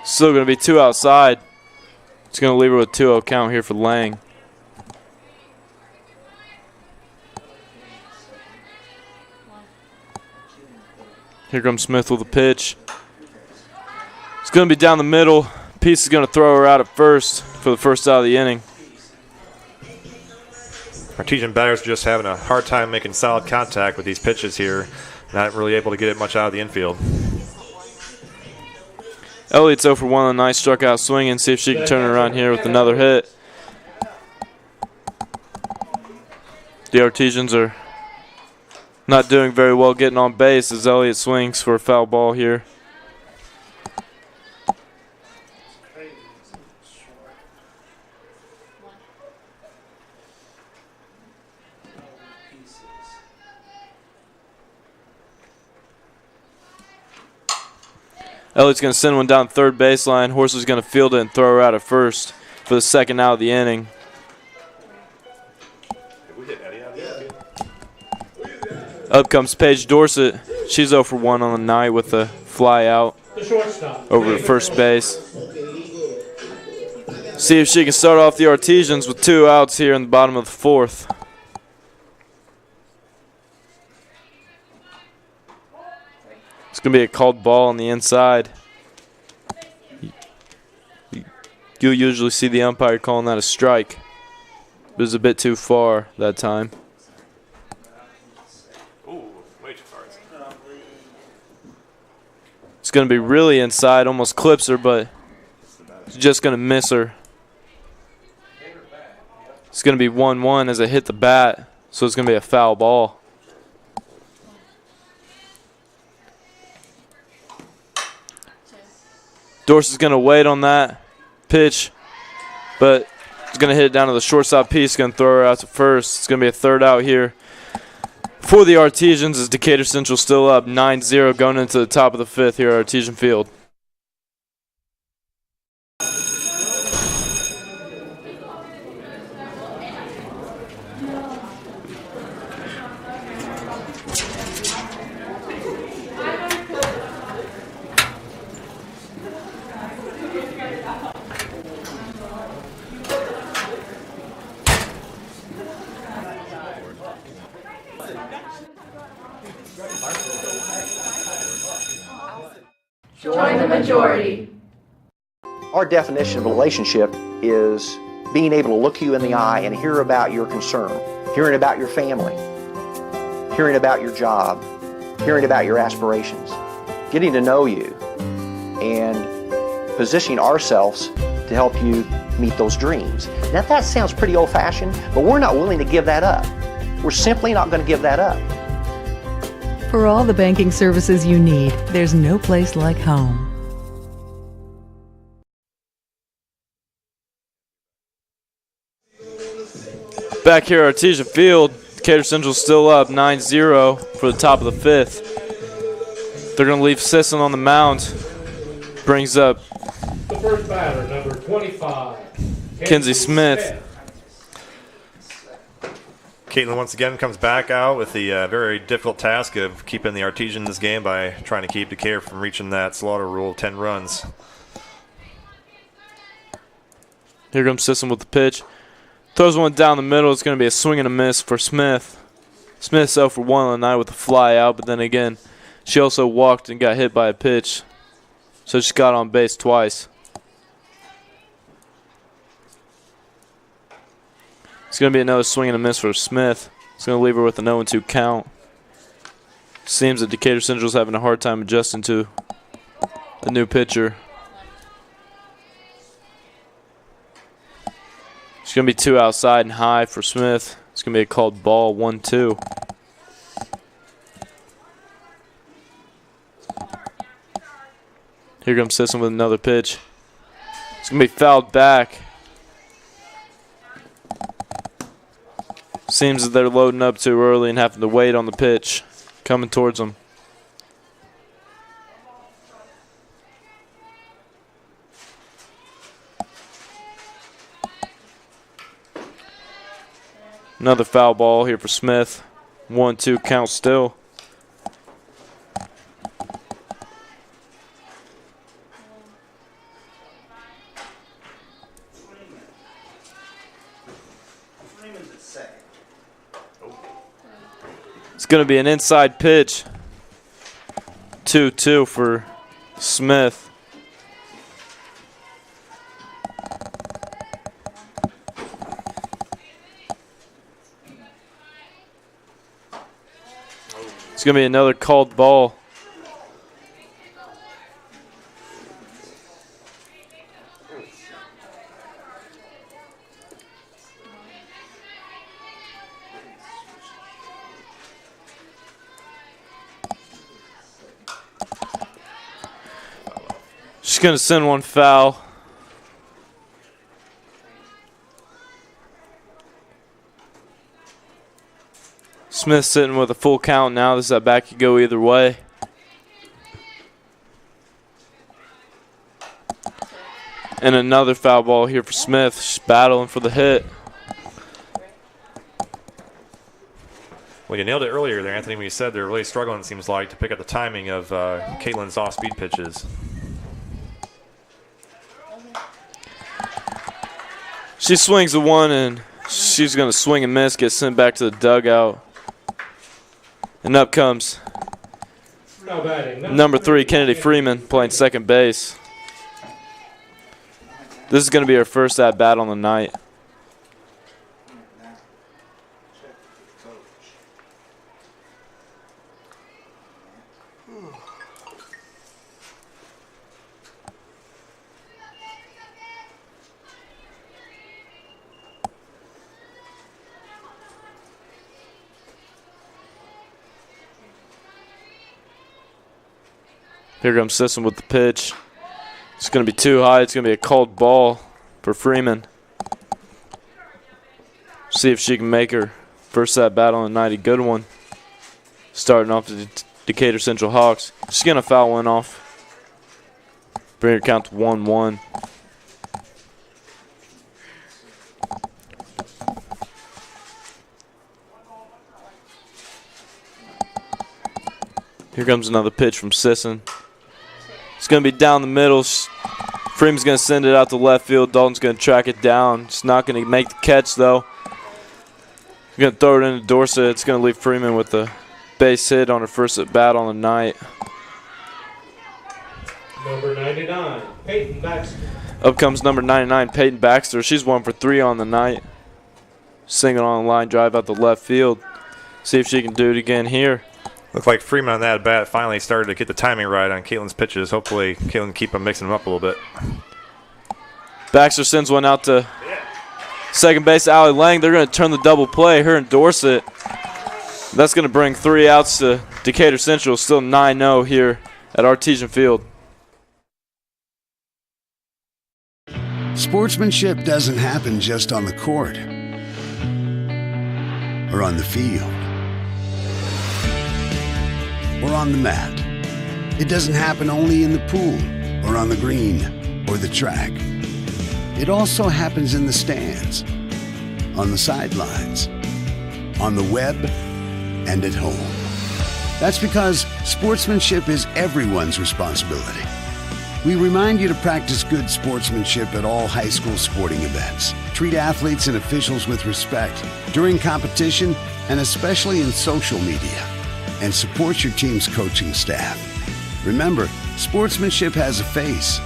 Still going to be 2 outside. It's going to leave her with 2-0 count here for Lang. Here comes Smith with a pitch. It's going to be down the middle. Peace is going to throw her out at first for the first out of the inning. Artesian batters are just having a hard time making solid contact with these pitches here. Not really able to get it much out of the infield. Elliott's 0 for 1 on the night, struck out swinging. See if she can turn it around here with another hit. The Artesians are not doing very well getting on base as Elliott swings for a foul ball here. Elliott's going to send one down third baseline. Horsley's going to field it and throw her out at first for the second out of the inning. Up comes Paige Dorsett. She's 0 for 1 on the night with a fly out over at first base. See if she can start off the Artesians with 2 outs here in the bottom of the 4th. going to be a called ball on the inside. You usually see the umpire calling that a strike. It was a bit too far that time. Ooh, way too far. It's going to be really inside, almost clips her, but it's just going to miss her. It's going to be 1-1 as it hit the bat, so it's going to be a foul ball. Dorsett's going to wait on that pitch, but he's going to hit it down to the shortstop piece. Going to throw her out to first. It's going to be a third out here for the Artesians as Decatur Central still up 9-0 going into the top of the fifth here at Artesian Field. Join the majority. Our definition of a relationship is being able to look you in the eye and hear about your concern, hearing about your family, hearing about your job, hearing about your aspirations, getting to know you, and positioning ourselves to help you meet those dreams. Now that sounds pretty old-fashioned, but we're not willing to give that up. We're simply not going to give that up. For all the banking services you need, there's no place like home. Back here at Artesian Field, Decatur Central still up 9-0 for the top of the fifth. They're going to leave Sisson on the mound. Brings up The first batter, number 25, Kenzie Smith. Caitlin once again comes back out with the very difficult task of keeping the Artesian in this game by trying to keep Decatur from reaching that slaughter rule of 10 runs. Here comes Sisson with the pitch. Throws one down the middle. It's going to be a swing and a miss for Smith. Smith's 0 for 1 on the night with a fly out, but then again, she also walked and got hit by a pitch. So she got on base twice. It's going to be another swing and a miss for Smith. It's going to leave her with an 0-2 count. Seems that Decatur Central's having a hard time adjusting to the new pitcher. It's going to be 2 outside and high for Smith. It's going to be a called ball, 1-2. Here comes Sisson with another pitch. It's going to be fouled back. Seems that they're loading up too early and having to wait on the pitch coming towards them. Another foul ball here for Smith. 1-2 count still. It's going to be an inside pitch. 2-2 for Smith. It's going to be another called ball. She's going to send one foul. Smith sitting with a full count now. This bat could go either way. And another foul ball here for Smith. She's battling for the hit. Well, you nailed it earlier there, Anthony, when you said they're really struggling, it seems like, to pick up the timing of Caitlin's off-speed pitches. She swings the one, and she's going to swing and miss, get sent back to the dugout. And up comes Now batting. Number 3, Kennedy Freeman, playing second base. This is going to be her first at bat on the night. Here comes Sisson with the pitch. It's going to be too high. It's going to be a called ball for Freeman. See if she can make her first at bat on the night. A good one. Starting off the Decatur Central Hawks. She's going to foul one off. Bring her count to 1-1. Here comes another pitch from Sisson. It's going to be down the middle. Freeman's going to send it out to left field. Dalton's going to track it down. It's not going to make the catch, though. He's going to throw it into Dorsett. It's going to leave Freeman with a base hit on her first at bat on the night. Number 99, Payton Baxter. Up comes number 99, Paetyn Baxter. She's 1 for 3 on the night. Single on the line drive out the left field. See if she can do it again here. Looked like Freeman on that bat finally started to get the timing right on Caitlin's pitches. Hopefully Caitlin can keep them mixing them up a little bit. Baxter sends one out to second base, Allie Lang. They're going to turn the double play, her and Dorsett. That's going to bring 3 outs to Decatur Central. Still 9-0 here at Artesian Field. Sportsmanship doesn't happen just on the court or on the field or on the mat. It doesn't happen only in the pool or on the green or the track. It also happens in the stands, on the sidelines, on the web, and at home. That's because sportsmanship is everyone's responsibility. We remind you to practice good sportsmanship at all high school sporting events. Treat athletes and officials with respect during competition and especially in social media. And support your team's coaching staff. Remember, sportsmanship has a face.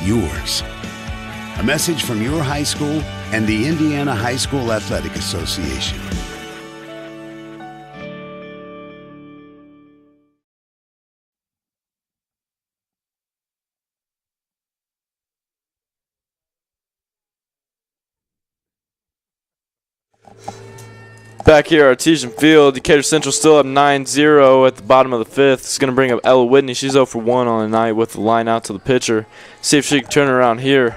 Yours. A message from your high school and the Indiana High School Athletic Association. Back here, Artesian Field, Decatur Central still up 9-0 at the bottom of the 5th. It's going to bring up Ella Whitney. She's 0 for 1 on the night with the line out to the pitcher. See if she can turn it around here.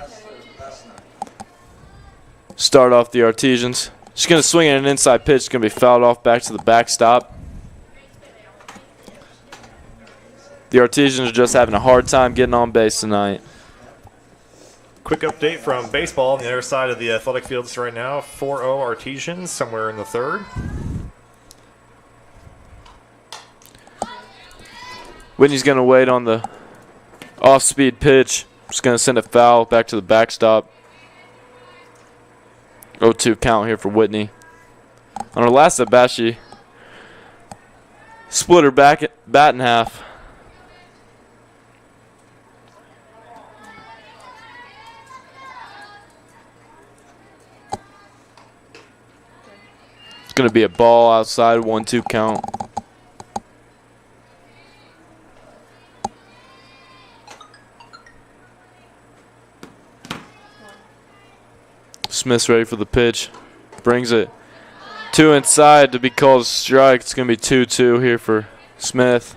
Start off the Artesians. She's going to swing at an inside pitch. It's going to be fouled off back to the backstop. The Artesians are just having a hard time getting on base tonight. Quick update from baseball on the other side of the athletic fields right now. 4-0 Artesians, somewhere in the 3rd. Whitney's going to wait on the off-speed pitch. Just going to send a foul back to the backstop. 0-2 count here for Whitney. On her last at bat, she split her bat in half. It's going to be a ball outside, 1-2 count. Smith's ready for the pitch. Brings it 2 inside to be called a strike. It's going to be 2-2 here for Smith.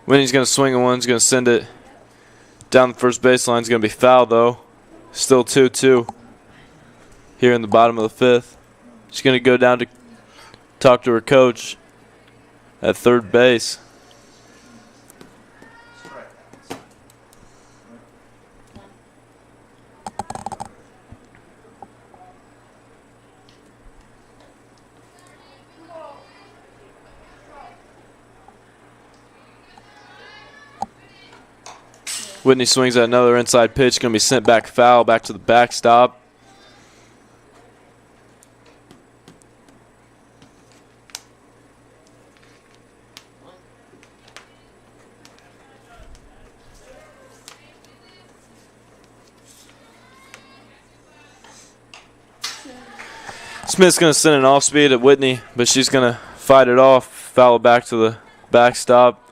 Winnie's going to swing at one. He's going to send it down the first baseline. It's going to be fouled, though. Still 2-2 here in the bottom of the 5th. She's going to go down to talk to her coach at third base. Whitney swings at another inside pitch. Going to be sent back foul, back to the backstop. Smith's going to send an off speed at Whitney, but she's going to fight it off, foul it back to the backstop.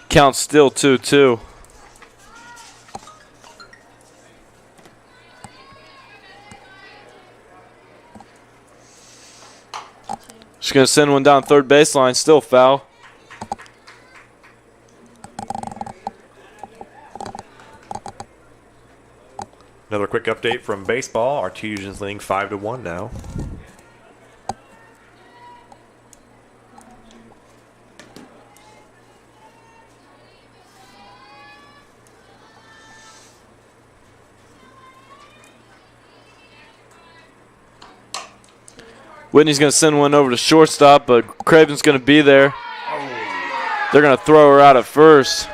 Count's still 2-2. She's going to send one down third baseline, still foul. Another quick update from baseball. Artesian's leading 5-1 now. Whitney's going to send one over to shortstop, but Craven's going to be there. They're going to throw her out at first.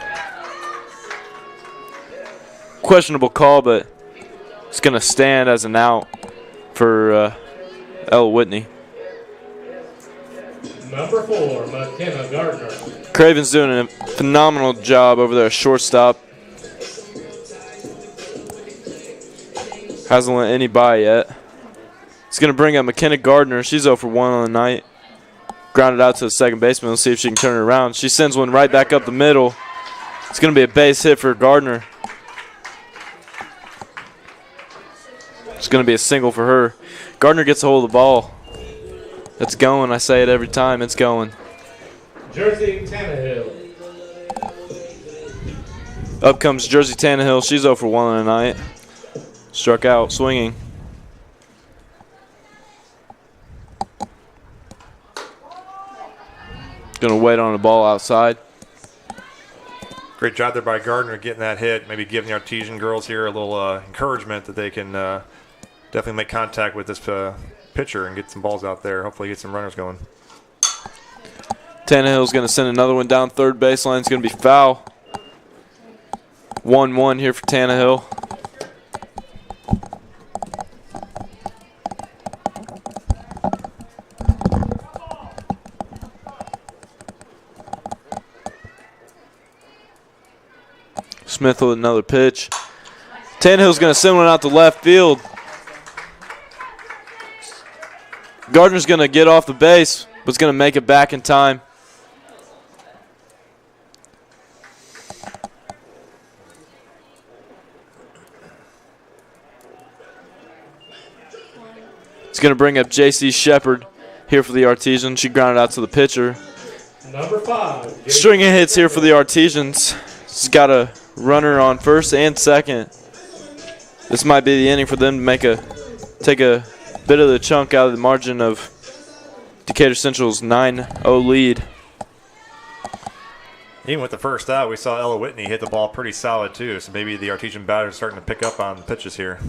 Questionable call, but it's going to stand as an out for Ella Whitney. Number 4, McKenna Gardner. Craven's doing a phenomenal job over there at shortstop. Hasn't let any by yet. It's going to bring up McKenna Gardner. She's 0 for 1 on the night. Grounded out to the second baseman. Let's see if she can turn it around. She sends one right back up the middle. It's going to be a base hit for Gardner. It's going to be a single for her. Gardner gets a hold of the ball. It's going. I say it every time. It's going. Jersey Tannehill. Up comes Jersey Tannehill. She's 0 for 1 on the night. Struck out, swinging. Going to wait on the ball outside. Great job there by Gardner getting that hit. Maybe giving the Artesian girls here a little encouragement that they can definitely make contact with this pitcher and get some balls out there. Hopefully get some runners going. Tannehill's going to send another one down third baseline. It's going to be foul. 1-1 here for Tannehill. Smith with another pitch. Tannehill's going to send one out to left field. Gardner's going to get off the base, but is going to make it back in time. It's going to bring up J.C. Shepard here for the Artesian. She grounded out to the pitcher. Number 5. String of hits here for the Artesians. She's got a runner on first and second. This might be the inning for them to take a bit of the chunk out of the margin of Decatur Central's 9-0 lead. Even with the first out, we saw Ella Whitney hit the ball pretty solid too, so maybe the Artesian batter is starting to pick up on the pitches here.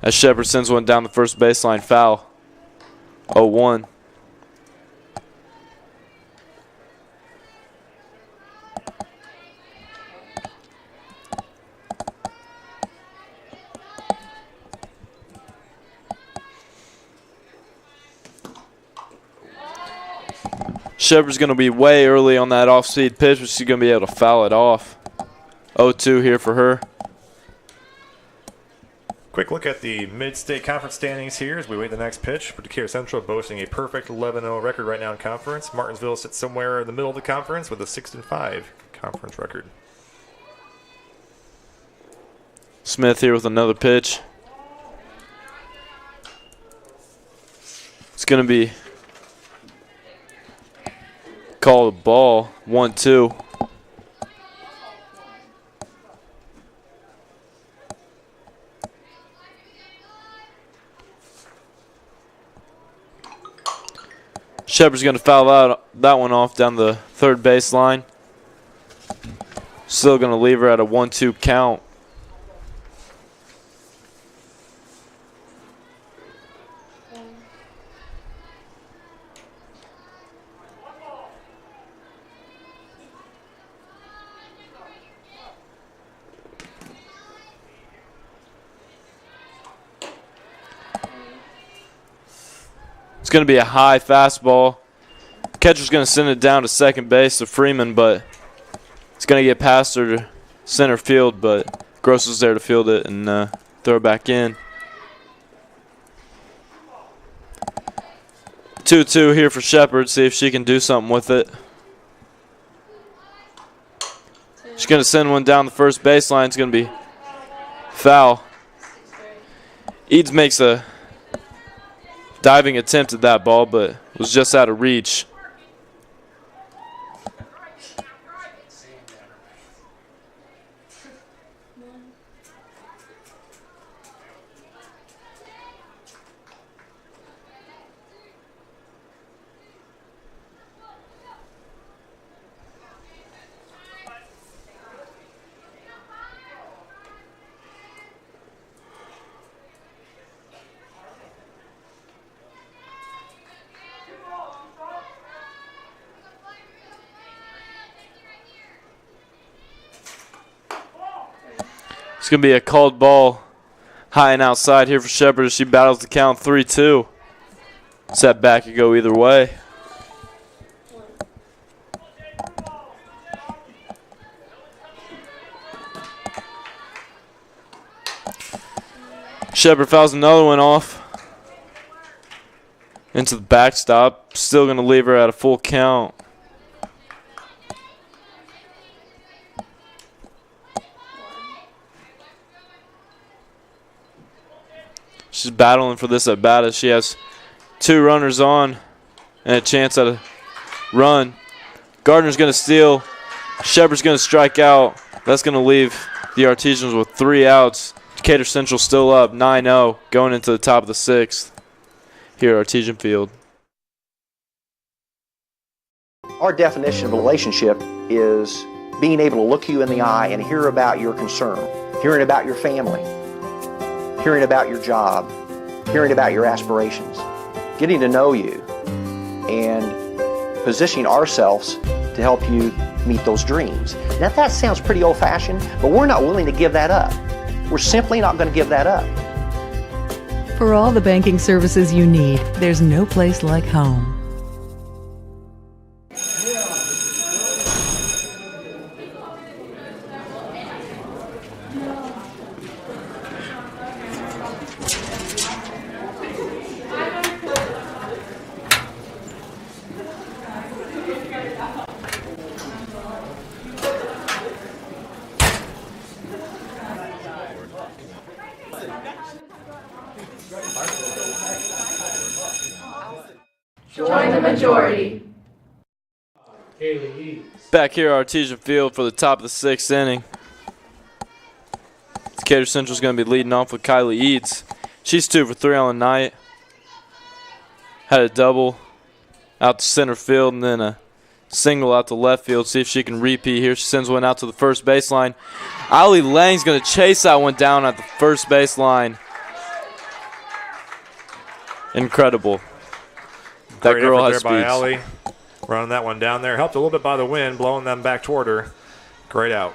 As Shepard sends one down the first baseline, foul. 0-1. Shepard's going to be way early on that off-speed pitch, but she's going to be able to foul it off. 0-2 here for her. Quick look at the mid-state conference standings here as we wait the next pitch. For Decatur Central boasting a perfect 11-0 record right now in conference. Martinsville sits somewhere in the middle of the conference with a 6-5 conference record. Smith here with another pitch. It's going to be called a ball. 1-2. Shepard's going to foul that one off down the third baseline. Still going to leave her at a 1-2 count. It's going to be a high fastball. Catcher's going to send it down to second base to Freeman, but it's going to get past her to center field, but Gross is there to field it and throw it back in. 2-2 here for Shepard. See if she can do something with it. She's going to send one down the first baseline. It's going to be foul. Eads makes a diving attempt at that ball, but it was just out of reach. It's going to be a called ball high and outside here for Shepard as she battles the count 3-2. Set back could go either way. Shepard fouls another one off into the backstop. Still going to leave her at a full count. She's battling for this at bat as she has 2 runners on and a chance at a run. Gardner's going to steal. Shepard's going to strike out. That's going to leave the Artesians with 3 outs. Decatur Central still up 9-0 going into the top of the 6th here at Artesian Field. Our definition of a relationship is being able to look you in the eye and hear about your concern, hearing about your family, hearing about your job, hearing about your aspirations, getting to know you, and positioning ourselves to help you meet those dreams. Now that sounds pretty old-fashioned, but we're not willing to give that up. We're simply not going to give that up. For all the banking services you need, there's no place like home. Join the majority. Back here at Artesian Field for the top of the 6th inning. Decatur Central's going to be leading off with Kylie Eads. She's 2 for 3 on the night. Had a double out to center field and then a single out to left field. See if she can repeat here. She sends one out to the first baseline. Ali Lang's going to chase that one down at the first baseline. Incredible. That Great girl effort has there by speeds. Allie, running that one down there. Helped a little bit by the wind, blowing them back toward her. Great out.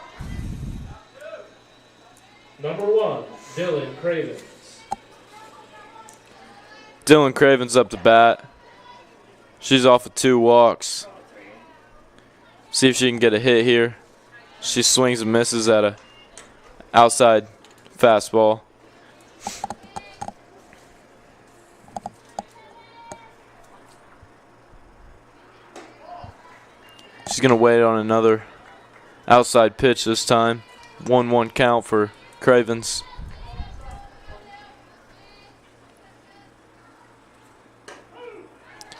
Number 1, Dylan Cravens. Dylan Craven's up to bat. She's off of 2 walks. See if she can get a hit here. She swings and misses at a outside fastball. She's going to wait on another outside pitch this time. 1-1 count for Cravens.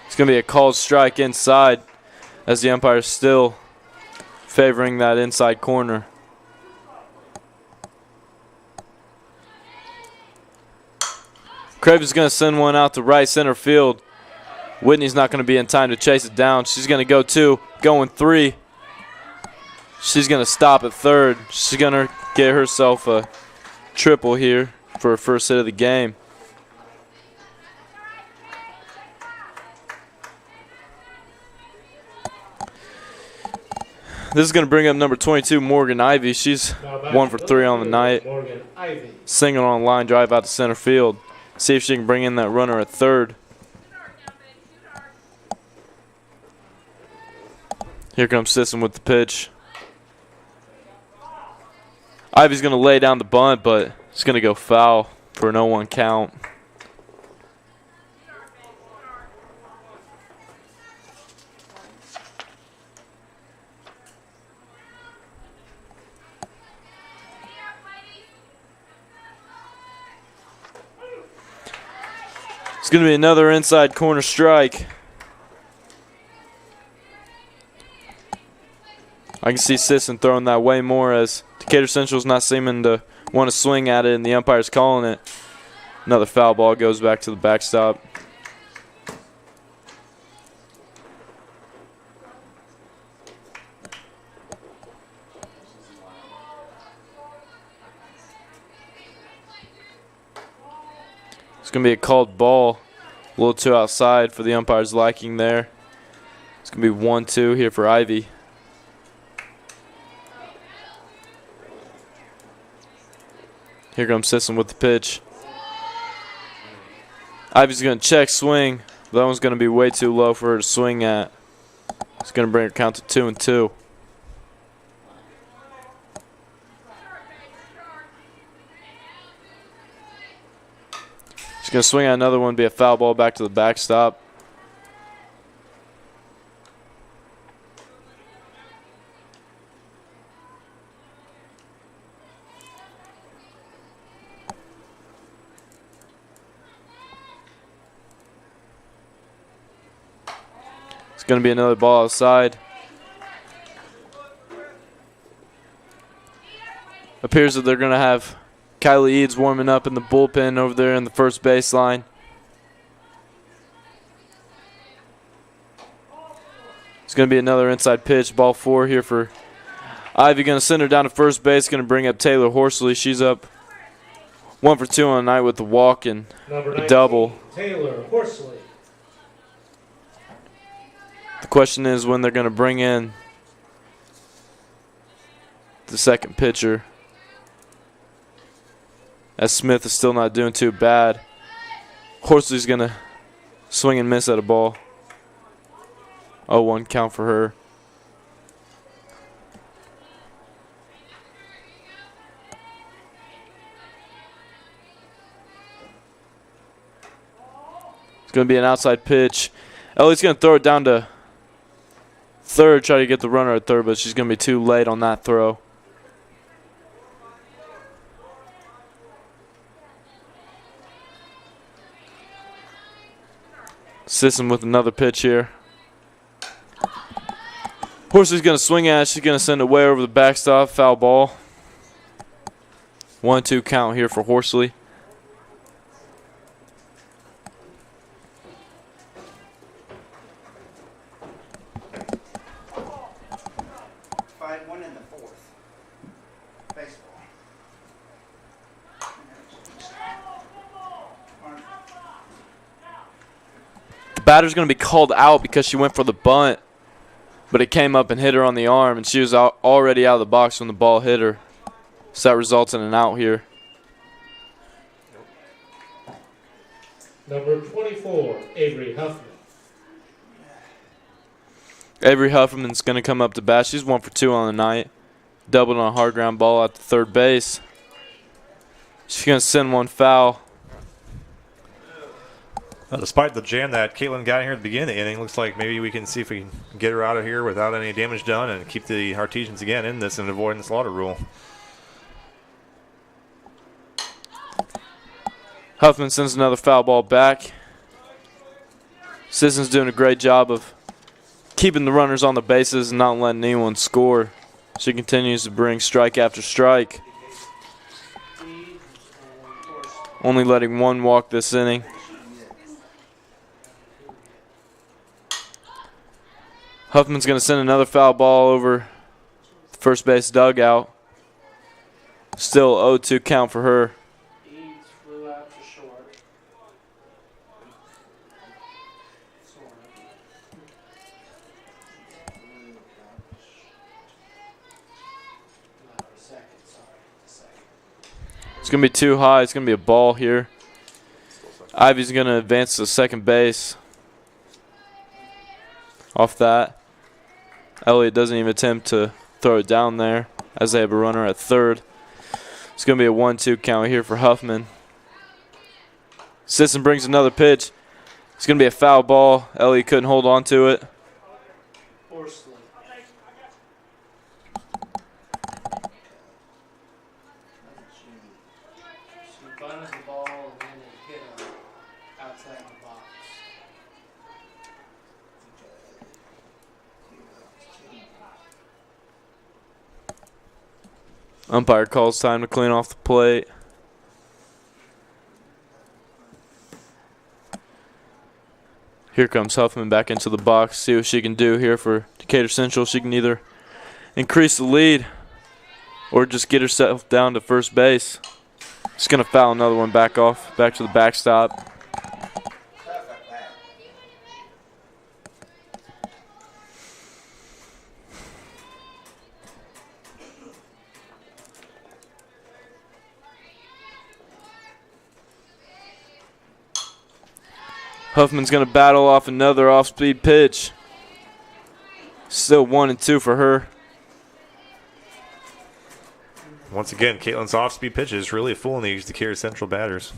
It's going to be a called strike inside as the umpire is still favoring that inside corner. Cravens going to send one out to right center field. Whitney's not going to be in time to chase it down. She's going to go 2, going 3. She's going to stop at third. She's going to get herself a triple here for her first hit of the game. This is going to bring up number 22, Morgan Ivy. She's 1 for 3 on the night. Morgan Ivy. Single on line drive out to center field. See if she can bring in that runner at third. Here comes Sisson with the pitch. Ivy's going to lay down the bunt, but it's going to go foul for an 0-1 count. It's going to be another inside corner strike. I can see Sisson throwing that way more as Decatur Central's not seeming to want to swing at it and the umpire's calling it. Another foul ball goes back to the backstop. It's going to be a called ball. A little too outside for the umpire's liking there. It's going to be 1-2 here for Ivy. Here comes Sisson with the pitch. Ivy's going to check swing. That one's going to be way too low for her to swing at. It's going to bring her count to 2-2. She's going to swing at another one, be a foul ball back to the backstop. It's going to be another ball outside. Appears that they're going to have Kylie Eads warming up in the bullpen over there in the first baseline. It's going to be another inside pitch. Ball 4 here for Ivy. Going to send her down to first base. Going to bring up Taylor Horsley. She's up 1 for 2 on the night with the walk and a double. Taylor Horsley. The question is when they're going to bring in the second pitcher, as Smith is still not doing too bad. Horsley's going to swing and miss at a ball. 0-1 count for her. It's going to be an outside pitch. Ellie's going to throw it down to third, try to get the runner at third, but she's going to be too late on that throw. Sisson with another pitch here. Horsley's going to swing at it. She's going to send it way over the backstop. Foul ball. 1-2 count here for Horsley. Batter's going to be called out because she went for the bunt, but it came up and hit her on the arm, and she was already out of the box when the ball hit her. So that results in an out here. Number 24, Avery Huffman. Avery Huffman's going to come up to bat. She's 1 for 2 on the night. Doubled on a hard ground ball at the third base. She's going to send one foul. Despite the jam that Caitlin got here at the beginning of the inning, looks like maybe we can see if we can get her out of here without any damage done and keep the Artesians again in this and avoiding the slaughter rule. Huffman sends another foul ball back. Sisson's doing a great job of keeping the runners on the bases and not letting anyone score. She continues to bring strike after strike. Only letting one walk this inning. Huffman's going to send another foul ball over the first base dugout. Still 0-2 count for her. It's going to be too high. It's going to be a ball here. Ivy's going to advance to second base off that. Elliott doesn't even attempt to throw it down there as they have a runner at third. It's going to be a 1-2 count here for Huffman. Sisson brings another pitch. It's going to be a foul ball. Elliott couldn't hold on to it. Horsley. She finds the ball and then it hit her outside the box. Umpire calls time to clean off the plate. Here comes Huffman back into the box. See what she can do here for Decatur Central. She can either increase the lead or just get herself down to first base. She's going to foul another one back to the backstop. Huffman's going to battle off another off-speed pitch. Still 1-2 for her. Once again, Caitlin's off-speed pitch is really fooling these Decatur Central batters.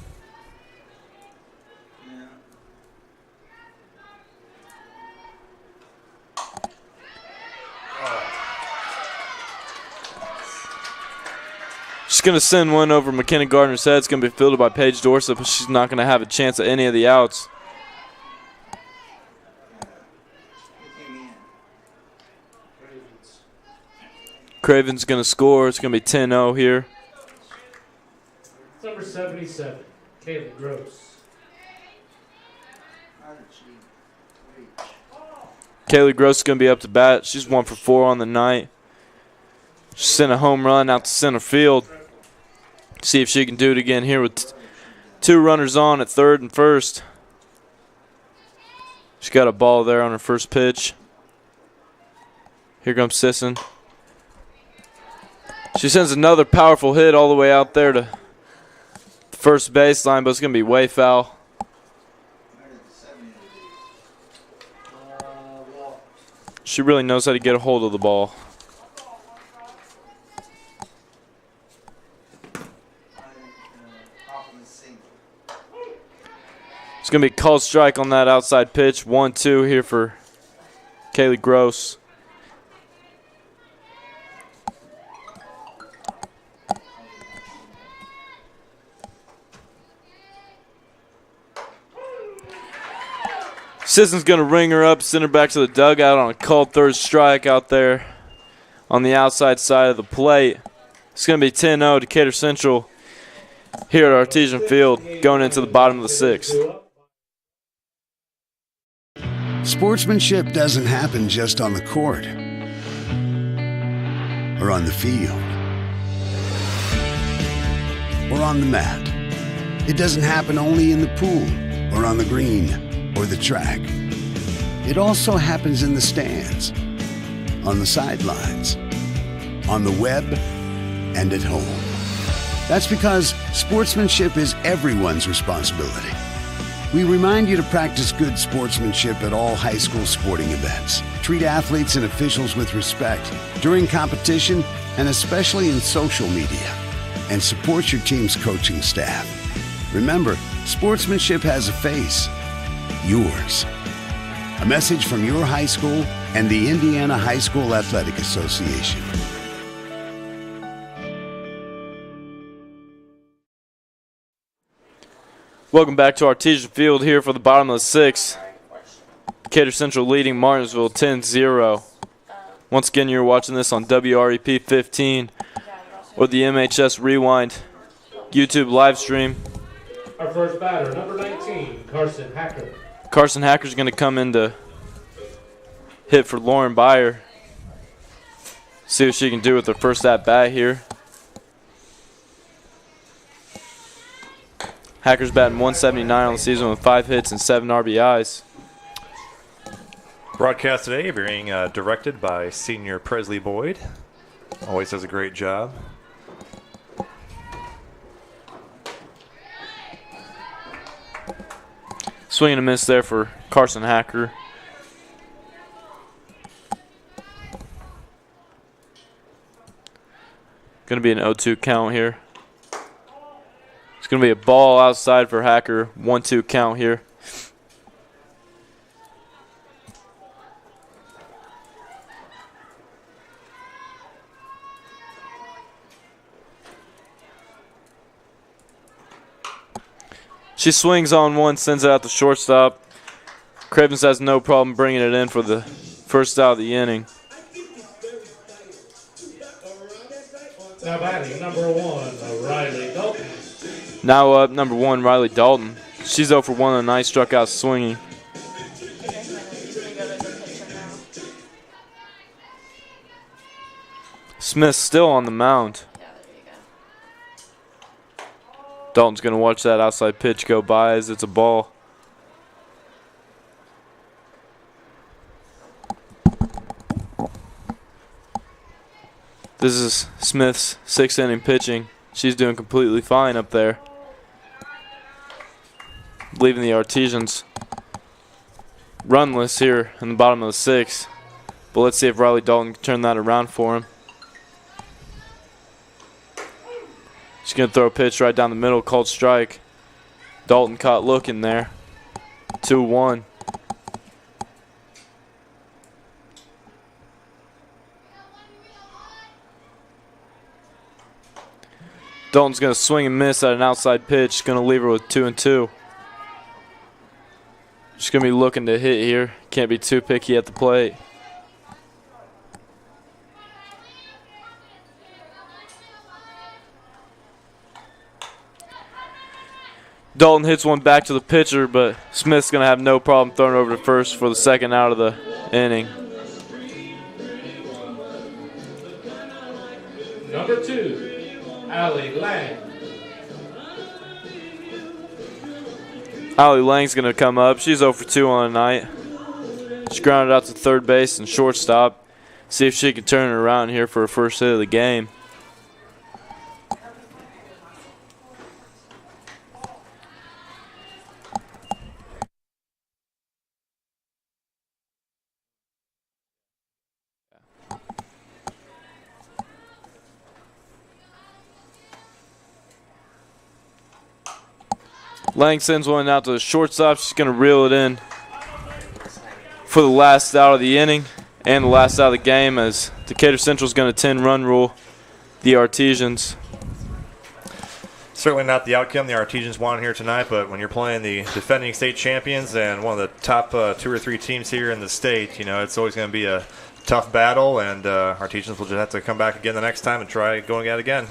She's going to send one over McKenna Gardner's head. It's going to be fielded by Paige Dorsett, but she's not going to have a chance at any of the outs. Craven's going to score. It's going to be 10-0 here. Number 77, Kaylee Gross. Kaylee Gross is going to be up to bat. She's 1 for 4 on the night. She sent a home run out to center field. See if she can do it again here with 2 runners on at third and first. She's got a ball there on her first pitch. Here comes Sisson. She sends another powerful hit all the way out there to the first baseline, but it's going to be way foul. She really knows how to get a hold of the ball. It's going to be called strike on that outside pitch. 1-2 here for Kaylee Gross. Sisson's going to ring her up, send her back to the dugout on a called third strike out there on the outside side of the plate. It's going to be 10-0 Decatur Central here at Artesian Field going into the bottom of the 6th. Sportsmanship doesn't happen just on the court or on the field or on the mat. It doesn't happen only in the pool or on the green or the track. It also happens in the stands, on the sidelines, on the web, and at home. That's because sportsmanship is everyone's responsibility. We remind you to practice good sportsmanship at all high school sporting events. Treat athletes and officials with respect during competition and especially in social media. And support your team's coaching staff. Remember, sportsmanship has a face. Yours. A message from your high school and the Indiana High School Athletic Association. Welcome back to Artesian Field here for the bottom of the 6th. Decatur Central leading Martinsville 10-0. Once again, you're watching this on WREP 15 or the MHS Rewind YouTube live stream. Our first batter, number 19, Carson Hacker. Carson Hacker's going to come in to hit for Lauren Byer. See what she can do with her first at-bat here. Hacker's batting 179 on the season with 5 hits and 7 RBIs. Broadcast today being directed by Senior Presley Boyd. Always does a great job. Swing and a miss there for Carson Hacker. Going to be an 0-2 count here. It's going to be a ball outside for Hacker. 1-2 count here. She swings on one, sends it out to shortstop. Cravens has no problem bringing it in for the first out of the inning. Now batting number 1, Riley Dalton. Now up, number 1, Riley Dalton. She's 0 for 1 on the night, struck out swinging. Smith still on the mound. Dalton's going to watch that outside pitch go by as it's a ball. This is Smith's 6th inning pitching. She's doing completely fine up there. Leaving the Artesians runless here in the bottom of the 6th. But let's see if Riley Dalton can turn that around for him. She's going to throw a pitch right down the middle, called strike. Dalton caught looking there. 2-1. Dalton's going to swing and miss at an outside pitch. Going to leave her with 2-2. She's going to be looking to hit here. Can't be too picky at the plate. Dalton hits one back to the pitcher, but Smith's going to have no problem throwing it over to first for the second out of the inning. Number 2, Allie Lang. Allie Lang's going to come up. She's 0 for 2 on the night. She grounded out to third base and shortstop. See if she can turn it around here for her first hit of the game. Lang sends one out to the shortstop. She's going to reel it in for the last out of the inning and the last out of the game, as Decatur Central's going to 10-run rule the Artesians. Certainly not the outcome the Artesians wanted here tonight, but when you're playing the defending state champions and one of the top 2 or 3 teams here in the state, you know, it's always going to be a tough battle, and Artesians will just have to come back again the next time and try going at it again.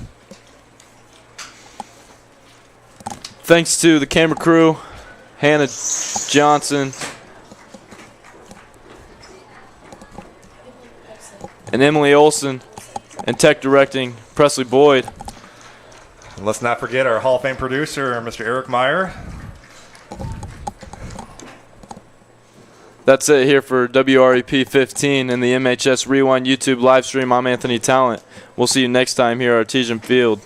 Thanks to the camera crew, Hannah Johnson and Emily Olson, and tech directing Presley Boyd. And let's not forget our Hall of Fame producer, Mr. Eric Meyer. That's it here for WREP 15 and the MHS Rewind YouTube live stream. I'm Anthony Talent. We'll see you next time here at Artesian Field.